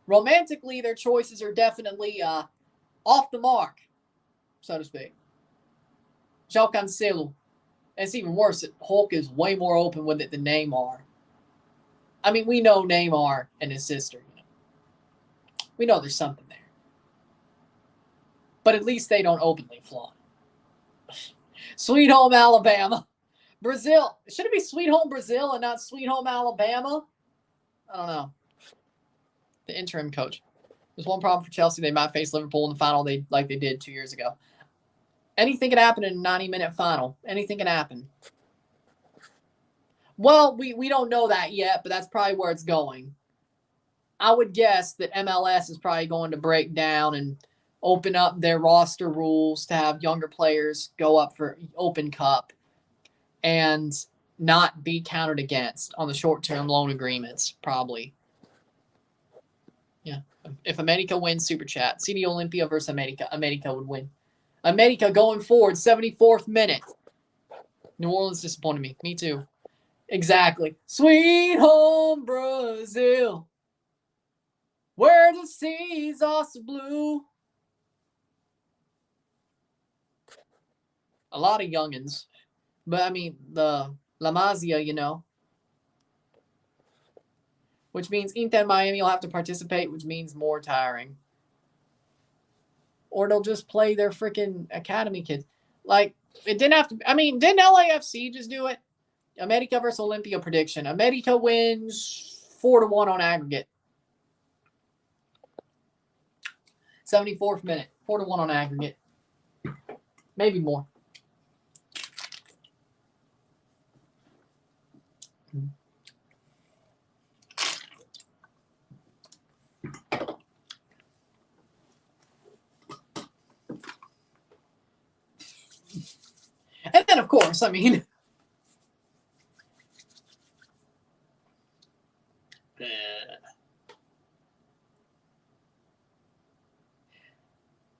Romantically, their choices are definitely off the mark, so to speak. João Cancelo. And it's even worse that Hulk is way more open with it than Neymar. I mean, we know Neymar and his sister. We know there's something there. But at least they don't openly flaunt. Sweet Home Alabama. Brazil. Should it be Sweet Home Brazil and not Sweet Home Alabama? I don't know. The interim coach. There's one problem for Chelsea. They might face Liverpool in the final like they did 2 years ago. Anything can happen in a 90-minute final. Anything can happen. Well, we don't know that yet, but that's probably where it's going. I would guess that MLS is probably going to break down and open up their roster rules to have younger players go up for Open Cup and not be counted against on the short-term loan agreements, probably. Yeah. If America wins, Super Chat. CD Olympia versus America. America would win. America going forward, 74th minute. New Orleans disappointed me. Me too. Exactly. Sweet home Brazil, where the seas are so blue. A lot of youngins. But, I mean, the La Masia, you know. Which means Inter Miami will have to participate, which means more tiring. Or they'll just play their freaking academy kids. Like, it didn't have to. I mean, didn't LAFC just do it? America versus Olympia prediction. America wins 4-1 on aggregate. 74th minute. 4-1 on aggregate. Maybe more. And then, of course, I mean,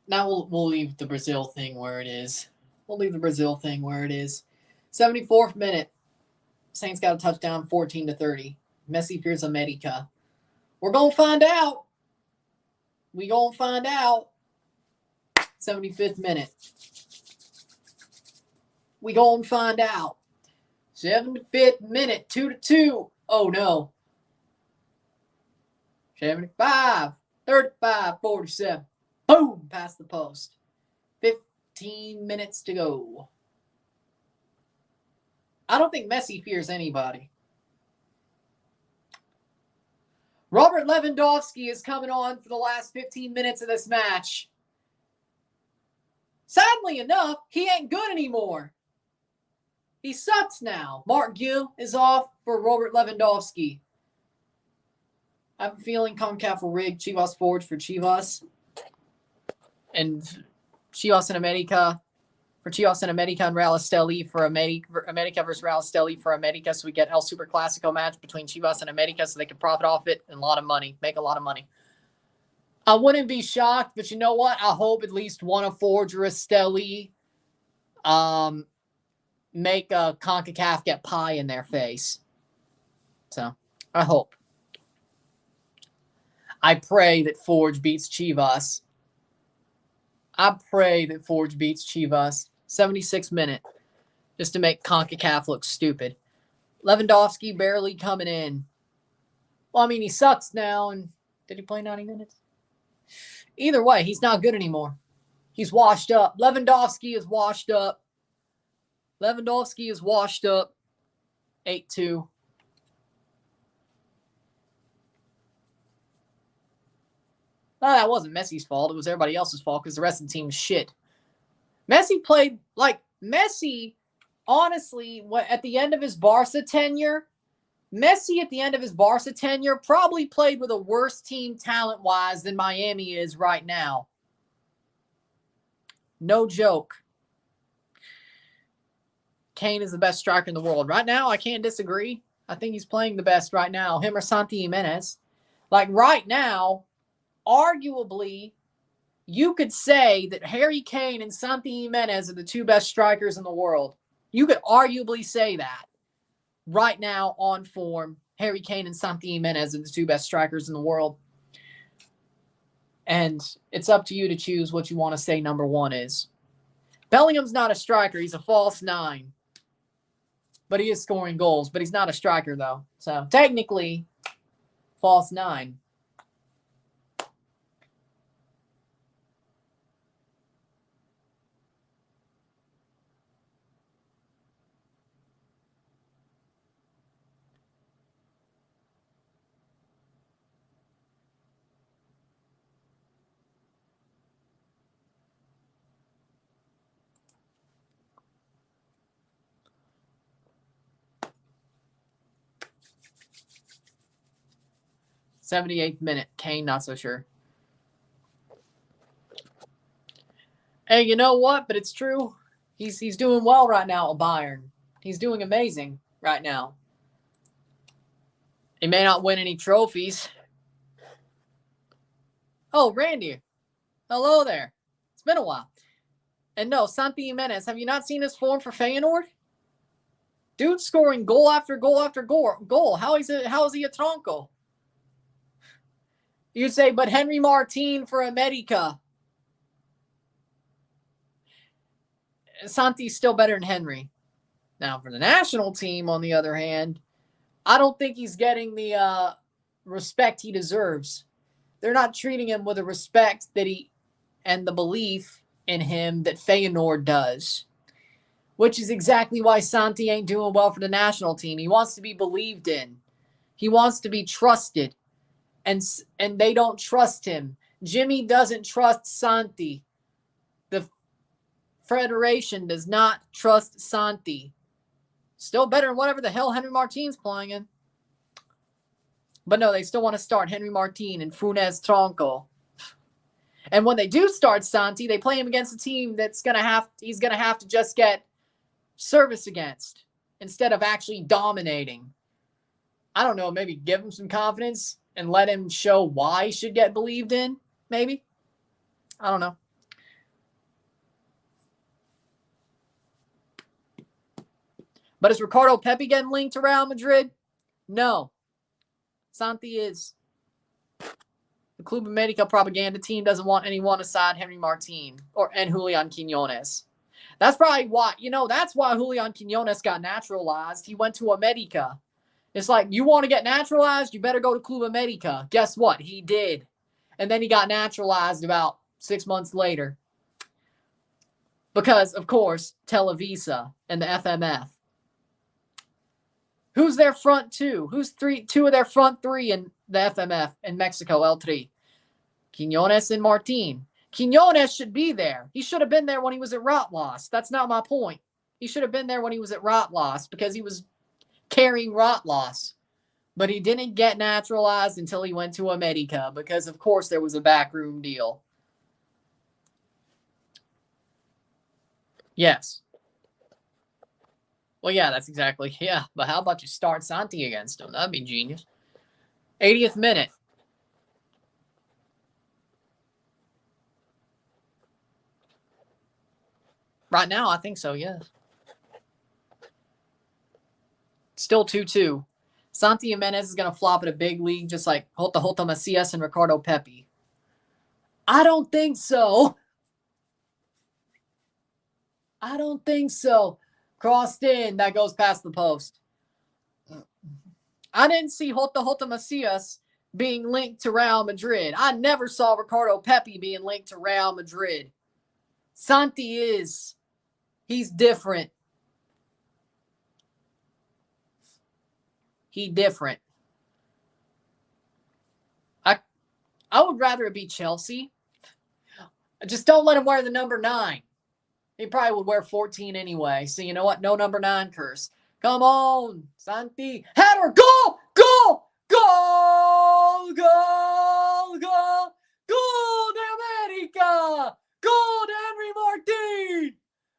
now we'll leave the Brazil thing where it is. 74th minute. Saints got a touchdown, 14-30. Messi fears America. We're going to find out. 75th minute. We going to find out. 75th minute, 2-2. Oh, no. 75, 35, 47. Boom, past the post. 15 minutes to go. I don't think Messi fears anybody. Robert Lewandowski is coming on for the last 15 minutes of this match. Sadly enough, he ain't good anymore. He sucks now. Mark Gill is off for Robert Lewandowski. I have a feeling CONCACAF will rig Chivas Forge for Chivas. And Chivas and América for Chivas and América and Real Esteli for América versus Real Esteli for América. So we get El Super Clasico match between Chivas and América so they can profit off it and a lot of money, make a lot of money. I wouldn't be shocked, but you know what? I hope at least one of Forge or Esteli make a CONCACAF get pie in their face. So I hope. I pray that Forge beats Chivas. I pray that Forge beats Chivas. 76 minute. Just to make CONCACAF look stupid. Lewandowski barely coming in. Well, I mean, he sucks now. And did he play 90 minutes? Either way, he's not good anymore. He's washed up. Lewandowski is washed up. Lewandowski is washed up. 8-2. No, that wasn't Messi's fault. It was everybody else's fault because the rest of the team is shit. Messi played like Messi, honestly, at the end of his Barca tenure, probably played with a worse team talent-wise than Miami is right now. No joke. Kane is the best striker in the world. Right now, I can't disagree. I think he's playing the best right now. Him or Santi Jimenez. Like right now, arguably, you could say that Harry Kane and Santi Jimenez are the two best strikers in the world. You could arguably say that. Right now, on form, Harry Kane and Santi Jimenez are the two best strikers in the world. And it's up to you to choose what you want to say number one is. Bellingham's not a striker. He's a false nine. But he is scoring goals. But he's not a striker, though. So, technically, false nine. '78th minute. Kane, not so sure. Hey, you know what? But it's true. He's doing well right now at Bayern. He's doing amazing right now. He may not win any trophies. Oh, Randy. Hello there. It's been a while. And no, Santi Jimenez. Have you not seen his form for Feyenoord? Dude's scoring goal after goal after goal. How is he a tronco? You'd say, but Henry Martin for America. Santi's still better than Henry. Now, for the national team, on the other hand, I don't think he's getting the respect he deserves. They're not treating him with the respect that and the belief in him that Feyenoord does, which is exactly why Santi ain't doing well for the national team. He wants to be believed in. He wants to be trusted. And they don't trust him. Jimmy doesn't trust Santi. The Federation does not trust Santi. Still better than whatever the hell Henry Martin's playing in. But no, they still want to start Henry Martin and Funes Tronco. And when they do start Santi, they play him against a team he's gonna have to just get service against instead of actually dominating. I don't know, maybe give him some confidence and let him show why he should get believed in, maybe. I don't know. But is Ricardo Pepi getting linked to Real Madrid? No. Santi is. The Club América propaganda team doesn't want anyone aside Henry Martin and Julian Quiñones. That's probably why, that's why Julian Quiñones got naturalized. He went to América. It's like, you want to get naturalized, you better go to Club América. Guess what? He did. And then he got naturalized about 6 months later. Because, of course, Televisa and the FMF. Who's their front two? Who's two of their front three in the FMF in Mexico, El Tri? Quiñones and Martin. Quiñones should be there. He should have been there when he was at Rotlos. That's not my point. He should have been there when he was at Rotlos because he was carrying Rotlos. But he didn't get naturalized until he went to America because, of course, there was a backroom deal. Yes. Well, yeah, that's exactly. Yeah, but how about you start Santi against him? That'd be genius. 80th minute. Right now, I think so, yes. Still 2-2. Santi Jimenez is going to flop at a big league just like Jota Macias and Ricardo Pepi. I don't think so. I don't think so. Crossed in. That goes past the post. I didn't see Jota Macias being linked to Real Madrid. I never saw Ricardo Pepi being linked to Real Madrid. Santi is. He's different. He different. I would rather it be Chelsea. Just don't let him wear the number 9. He probably would wear 14 anyway. So you know what? No number 9 curse. Come on, Santi. Header, goal, goal, goal, goal, goal, goal de América, goal de Henry Martin,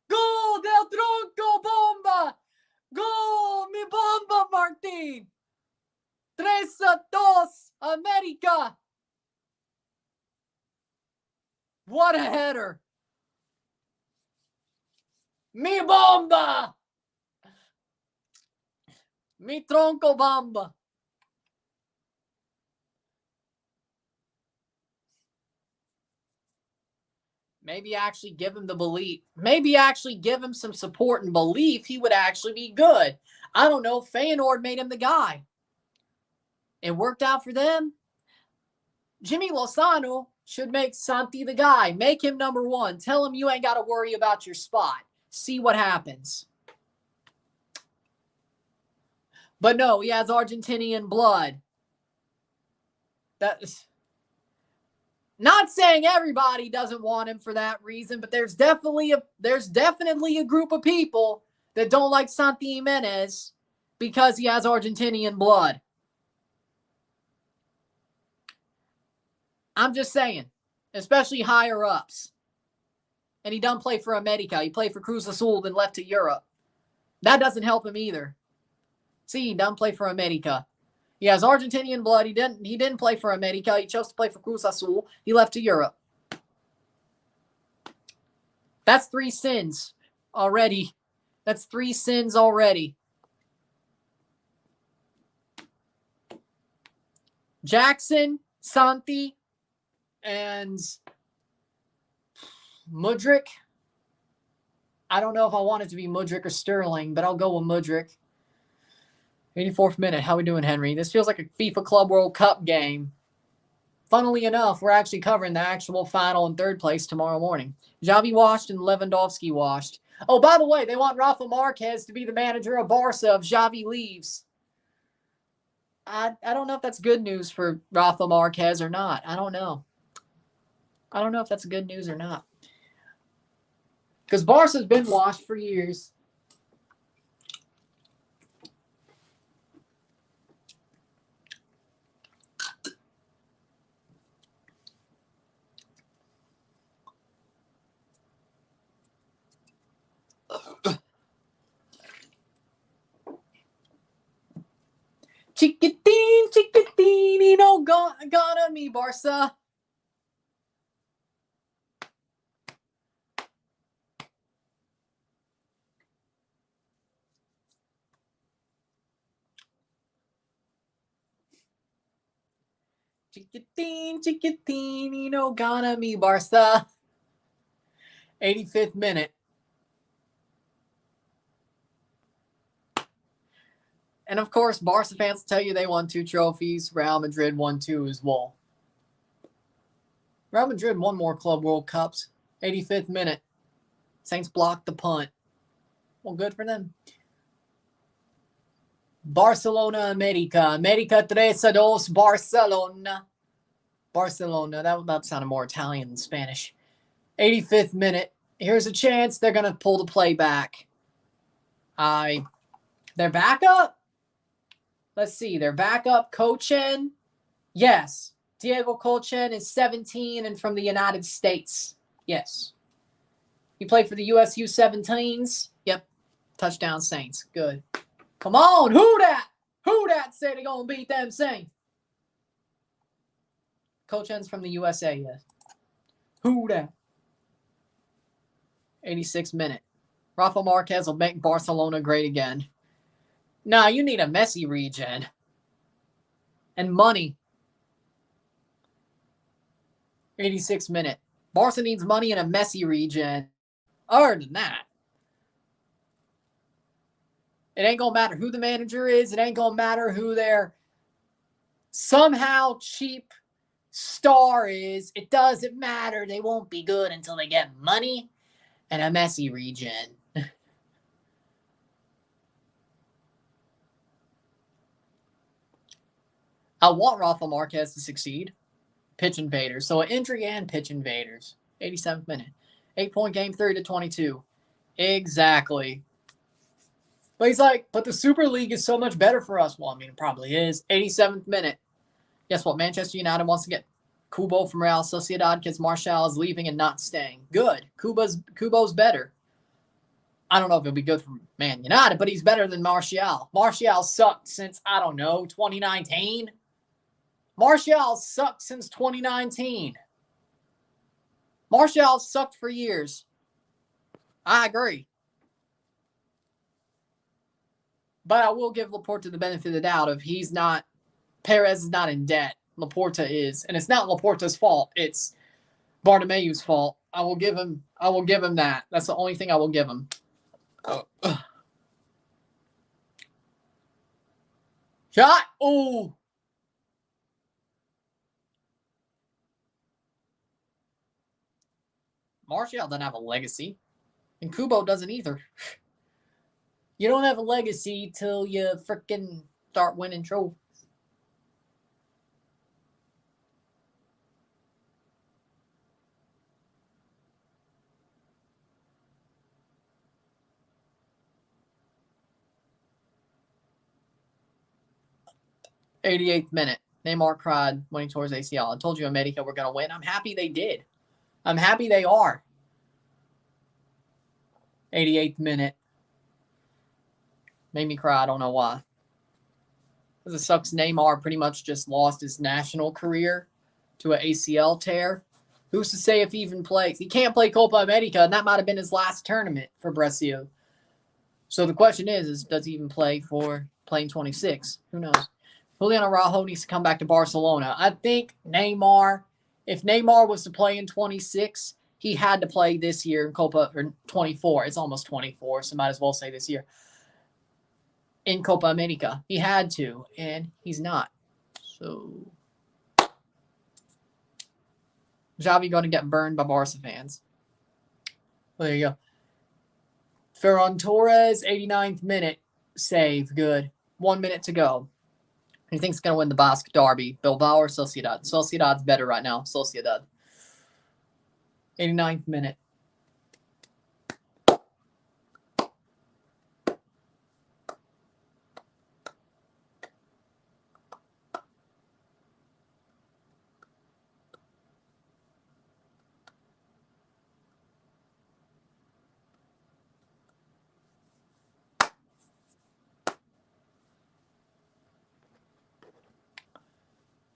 goal del Tronco Bomba, goal mi Bomba Martin. 3-2 América. What a header. Mi Bomba. Mi Tronco Bomba. Maybe actually give him the belief. Maybe actually give him some support and belief he would actually be good. I don't know. Feyenoord made him the guy. It worked out for them. Jimmy Lozano should make Santi the guy. Make him number 1. Tell him you ain't got to worry about your spot. See what happens. But no, he has Argentinian blood. That's not saying everybody doesn't want him for that reason, but there's definitely a group of people that don't like Santi Jimenez because he has Argentinian blood. I'm just saying, especially higher ups. And he doesn't play for America. He played for Cruz Azul, then left to Europe. That doesn't help him either. See, he doesn't play for America. He has Argentinian blood. He didn't play for America. He chose to play for Cruz Azul. He left to Europe. That's 3 sins already. That's 3 sins already. Jackson, Santi, and Mudryk. I don't know if I want it to be Mudryk or Sterling, but I'll go with Mudryk. 84th minute. How we doing, Henry? This feels like a FIFA Club World Cup game. Funnily enough, we're actually covering the actual final and third place tomorrow morning. Xavi washed and Lewandowski washed. Oh, by the way, they want Rafa Marquez to be the manager of Barca if Xavi leaves. I don't know if that's good news for Rafa Marquez or not. I don't know. I don't know if that's good news or not. Because Barca's been washed for years. Chiquitín, no gonna me, Barca. Chiquitín, no gonna me, Barca. 85th minute. And of course, Barca fans tell you they won 2 trophies. Real Madrid won 2 as well. Real Madrid won more Club World Cups. 85th minute. Saints blocked the punt. Well, good for them. Barcelona América. América 3-2. Barcelona. Barcelona. That sounded more Italian than Spanish. 85th minute. Here's a chance they're going to pull the play back. They're back up? Let's see. They're back up. Kochen. Yes. Diego Kochen is 17 and from the United States. Yes. He played for the US U17s. Yep. Touchdown Saints. Good. Come on. Who that? Who that said they're going to beat them Saints? Kochen's from the USA, yes. Who that? 86th minute. Rafa Marquez will make Barcelona great again. Nah, you need a Messi regen. And money. 86th minute. Barca needs money and a Messi regen. Other than that, it ain't going to matter who the manager is. It ain't going to matter who their somehow cheap star is. It doesn't matter. They won't be good until they get money and a Messi regen. I want Rafa Marquez to succeed. Pitch invaders. So an injury and pitch invaders. 87th minute. 8-point game, 30-22. Exactly. But he's like, but the Super League is so much better for us. Well, I mean, it probably is. 87th minute. Guess what? Manchester United wants to get Kubo from Real Sociedad because Martial is leaving and not staying. Good. Kubo's better. I don't know if he'll be good for Man United, but he's better than Martial. Martial sucked since, I don't know, 2019. Martial sucked since 2019. Martial sucked for years. I agree. But I will give Laporta the benefit of the doubt of Perez is not in debt. Laporta is. And it's not Laporta's fault. It's Bartomeu's fault. I will give him that. That's the only thing I will give him. Oh. Shot. Oh. Martial doesn't have a legacy. And Kubo doesn't either. You don't have a legacy till you freaking start winning trophies. '88th minute. Neymar cried when he tore his ACL. I told you America were going to win. I'm happy they did. I'm happy they are. 88th minute. Made me cry. I don't know why. Because it sucks Neymar pretty much just lost his national career to an ACL tear. Who's to say if he even plays? He can't play Copa America, and that might have been his last tournament for Brescia. So the question is does he even play for playing 26? Who knows? Julian Araujo needs to come back to Barcelona. I think Neymar, if Neymar was to play in 26, he had to play this year in Copa, or 24. It's almost 24, so might as well say this year. In Copa América. He had to, and he's not. So, Xavi going to get burned by Barca fans. Well, there you go. Ferran Torres, 89th minute. Save. Good. 1 minute to go. He thinks he's going to win the Basque Derby. Bilbao or Sociedad? Sociedad's better right now. Sociedad. 89th minute.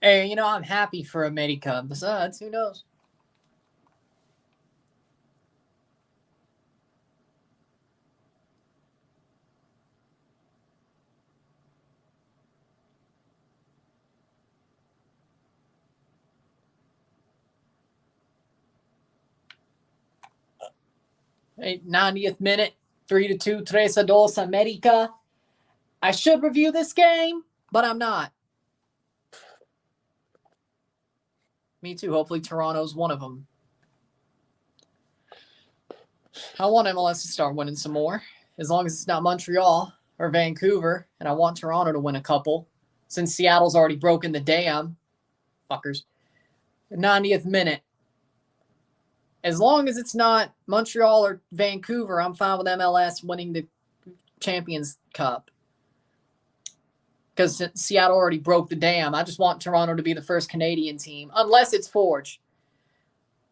Hey, I'm happy for America. Besides, who knows? Hey, 90th minute. 3-2. 3-2 America. I should review this game, but I'm not. Me too. Hopefully Toronto's one of them. I want MLS to start winning some more, as long as it's not Montreal or Vancouver, and I want Toronto to win a couple, since Seattle's already broken the dam. Fuckers. 90th minute. As long as it's not Montreal or Vancouver, I'm fine with MLS winning the Champions Cup. Because Seattle already broke the dam. I just want Toronto to be the first Canadian team, unless it's Forge.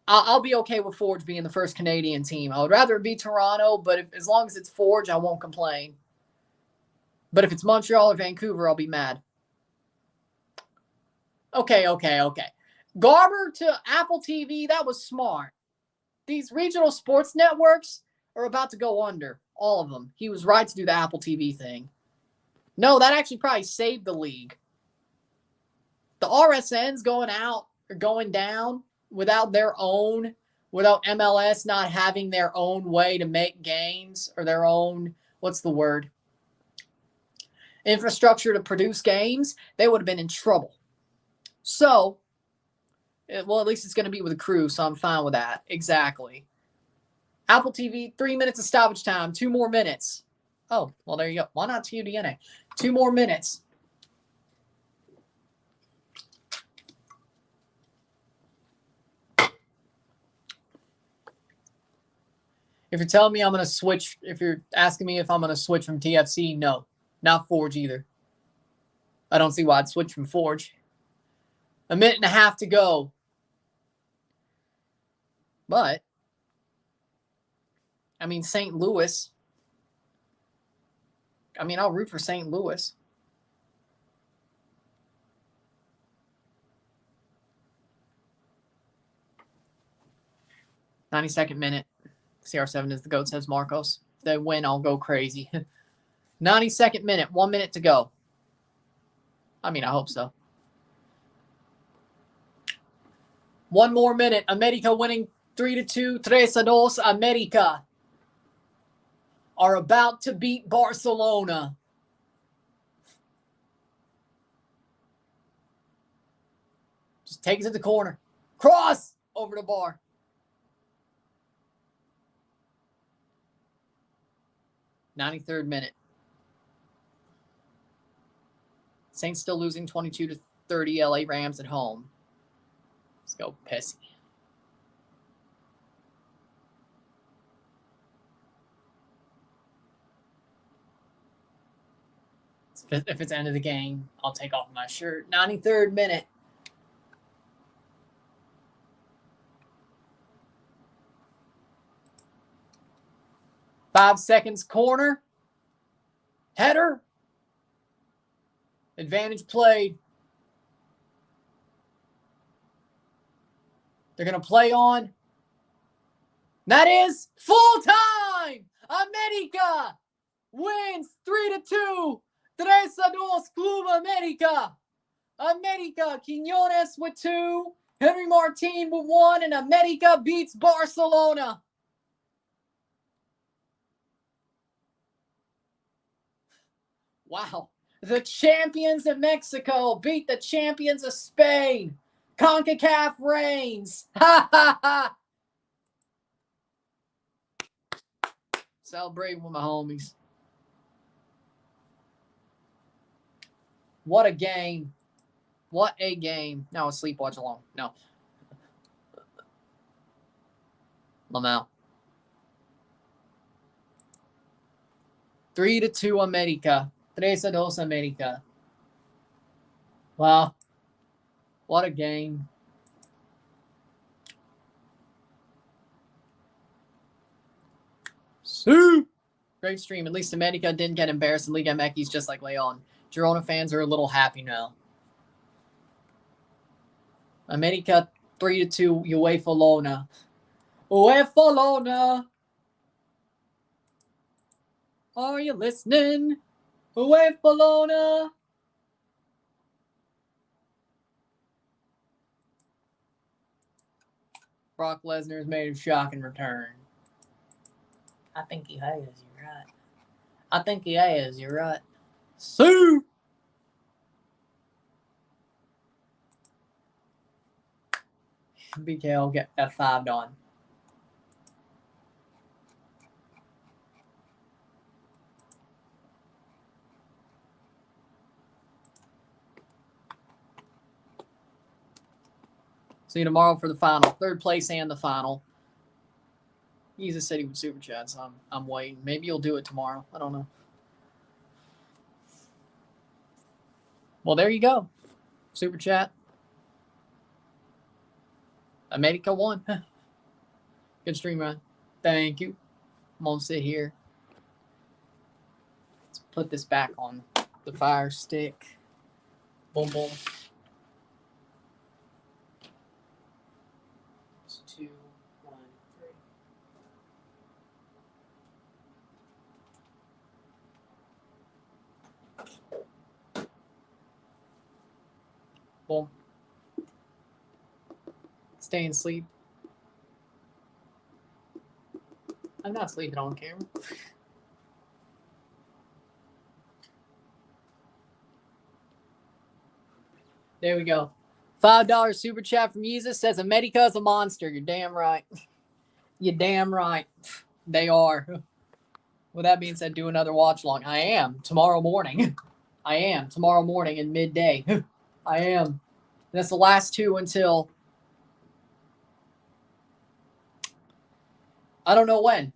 I'll be okay with Forge being the first Canadian team. I would rather it be Toronto, but as long as it's Forge, I won't complain. But if it's Montreal or Vancouver, I'll be mad. Okay. Garber to Apple TV, that was smart. These regional sports networks are about to go under. All of them. He was right to do the Apple TV thing. No, that actually probably saved the league. The RSNs going out or going down without MLS not having their own way to make games or their own, infrastructure to produce games, they would have been in trouble. So, well, at least it's going to be with a crew, so I'm fine with that. Exactly. Apple TV, 3 minutes of stoppage time, 2 more minutes. Oh, well, there you go. Why not TUDNA? 2 more minutes. If you're telling me I'm going to switch, if you're asking me if I'm going to switch from TFC, no. Not Forge either. I don't see why I'd switch from Forge. 1.5 minutes to go. But, I mean, St. Louis. I mean, I'll root for St. Louis. "92nd minute. CR7 is the GOAT," says Marcos. If they win, I'll go crazy. 92nd minute. 1 minute to go. I mean, I hope so. 1 more minute. America winning 3-2. 3-2. America are about to beat Barcelona. Just takes it to the corner. Cross over the bar. "93rd minute. Saints still losing 22-30. LA Rams at home. Let's go, Pissy. If it's end of the game, I'll take off my shirt. 93rd minute. "5 seconds corner. Header. Advantage played. They're going to play on. That is full time. America wins 3-2. 3-2. Club América. America. Quiñones with 2. Henry Martin with 1. And America beats Barcelona. Wow. The champions of Mexico beat the champions of Spain. CONCACAF reigns. Ha ha ha. Celebrating with my homies. What a game. What a game. No, sleep, watch along. No. Lamau. 3-2 America. 3-2 America. Wow. What a game. Great stream. At least America didn't get embarrassed in Liga MX just like Leon. Girona fans are a little happy now. America 3-2 UEFA Lona. UEFA Lona. Are you listening? UEFA Lona. Brock Lesnar has made a shocking return. I think he has. You're right. I think he has. You're right. Sue. BK will get F5'd on. See you tomorrow for the final. Third place and the final. Yeezus said he would super chat, so I'm waiting. Maybe you'll do it tomorrow. I don't know. Well, there you go. Super chat. America won. Good stream, Ryan. Thank you. I'm going to sit here. Let's put this back on the fire stick. Boom, boom. 2, 1, 3. Boom. Stay and sleep. I'm not sleeping on camera. There we go. $5 super chat from Yeezus says America's a monster. You're damn right. You're damn right. They are. With that being said, do another watch long. I am tomorrow morning. I am tomorrow morning and midday. I am. And that's the last two until I don't know when.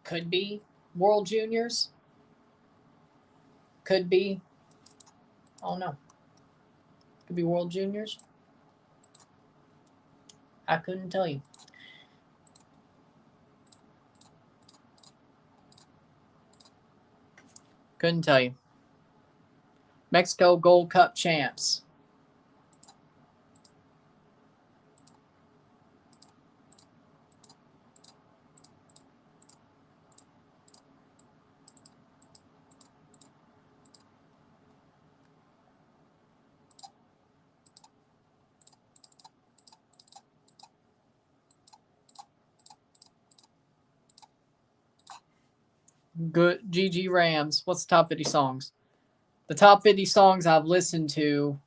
Could be World Juniors. Could be. I don't know. Could be World Juniors. I couldn't tell you. Couldn't tell you. Mexico Gold Cup champs. Good. GG Rams. What's the top 50 songs? The top 50 songs I've listened to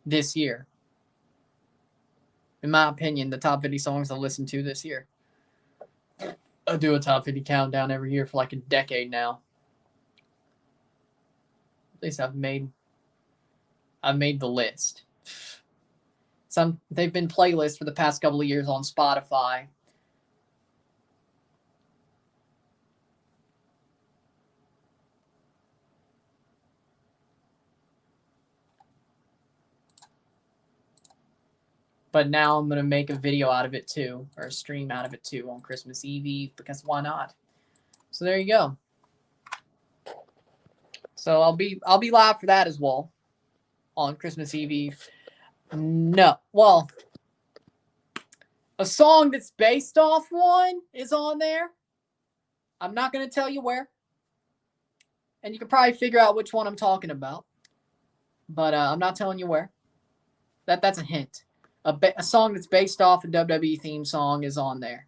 this year. In my opinion, the top 50 songs I've listened to this year. I do a top 50 countdown every year for like a decade now. At least I've made the list. They've been playlists for the past couple of years on Spotify. But now I'm going to make a video out of it too, or a stream out of it too on Christmas Eve, because why not? So there you go. So I'll be live for that as well on Christmas Eve. No. Well, a song that's based off one is on there. I'm not going to tell you where. And you can probably figure out which one I'm talking about. But I'm not telling you where. That's a hint. A song that's based off a WWE theme song is on there.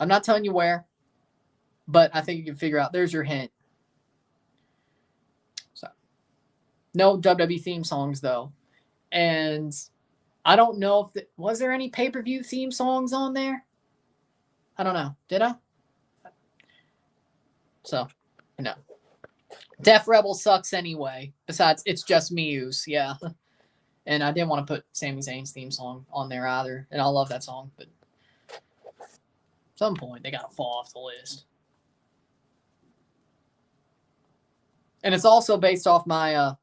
I'm not telling you where, but I think you can figure out. There's your hint. So, no WWE theme songs, though. And I don't know if was there any pay-per-view theme songs on there? I don't know. Did I? So, no. Def Rebel sucks anyway. Besides, it's just Muse. Yeah. And I didn't want to put Sami Zayn's theme song on there either. And I love that song. But at some point, they got to fall off the list. And it's also based off my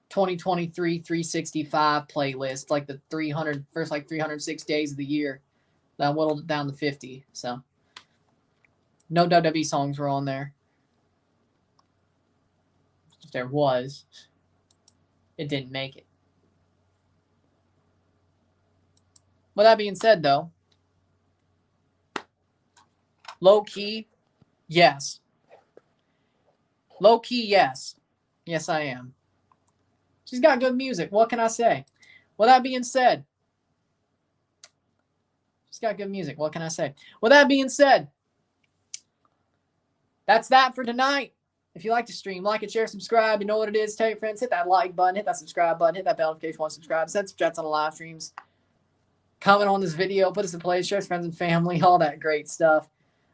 2023 365 playlist, like the 306 days of the year. That whittled it down to 50. So no WWE songs were on there. If there was, it didn't make it. With that being said, though, low key, yes. Low key, yes. Yes, I am. She's got good music. What can I say? With that being said, she's got good music. What can I say? With that being said, That's that for tonight. If you like to stream, like and share, subscribe. You know what it is. Tell your friends. Hit that like button. Hit that subscribe button. Hit that bell notification once subscribe. Send some chats on the live streams. Comment on this video. Put us in place. Share with friends and family. All that great stuff.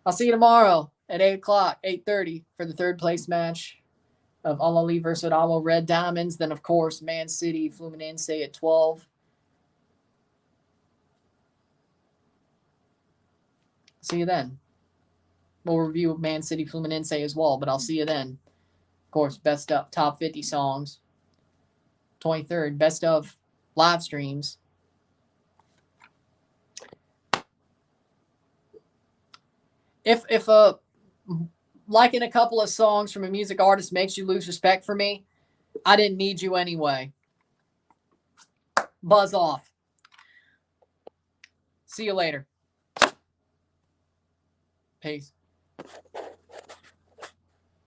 I'll see you tomorrow at 8 o'clock, 8:30 for the third place match of Al-Ali versus Ottawa Red Diamonds. Then, of course, Man City Fluminense at 12. See you then. We'll review Man City Fluminense as well, but I'll see you then. Of course, best of top 50 songs. 23rd, best of live streams. If liking a couple of songs from a music artist makes you lose respect for me, I didn't need you anyway. Buzz off. See you later. Peace.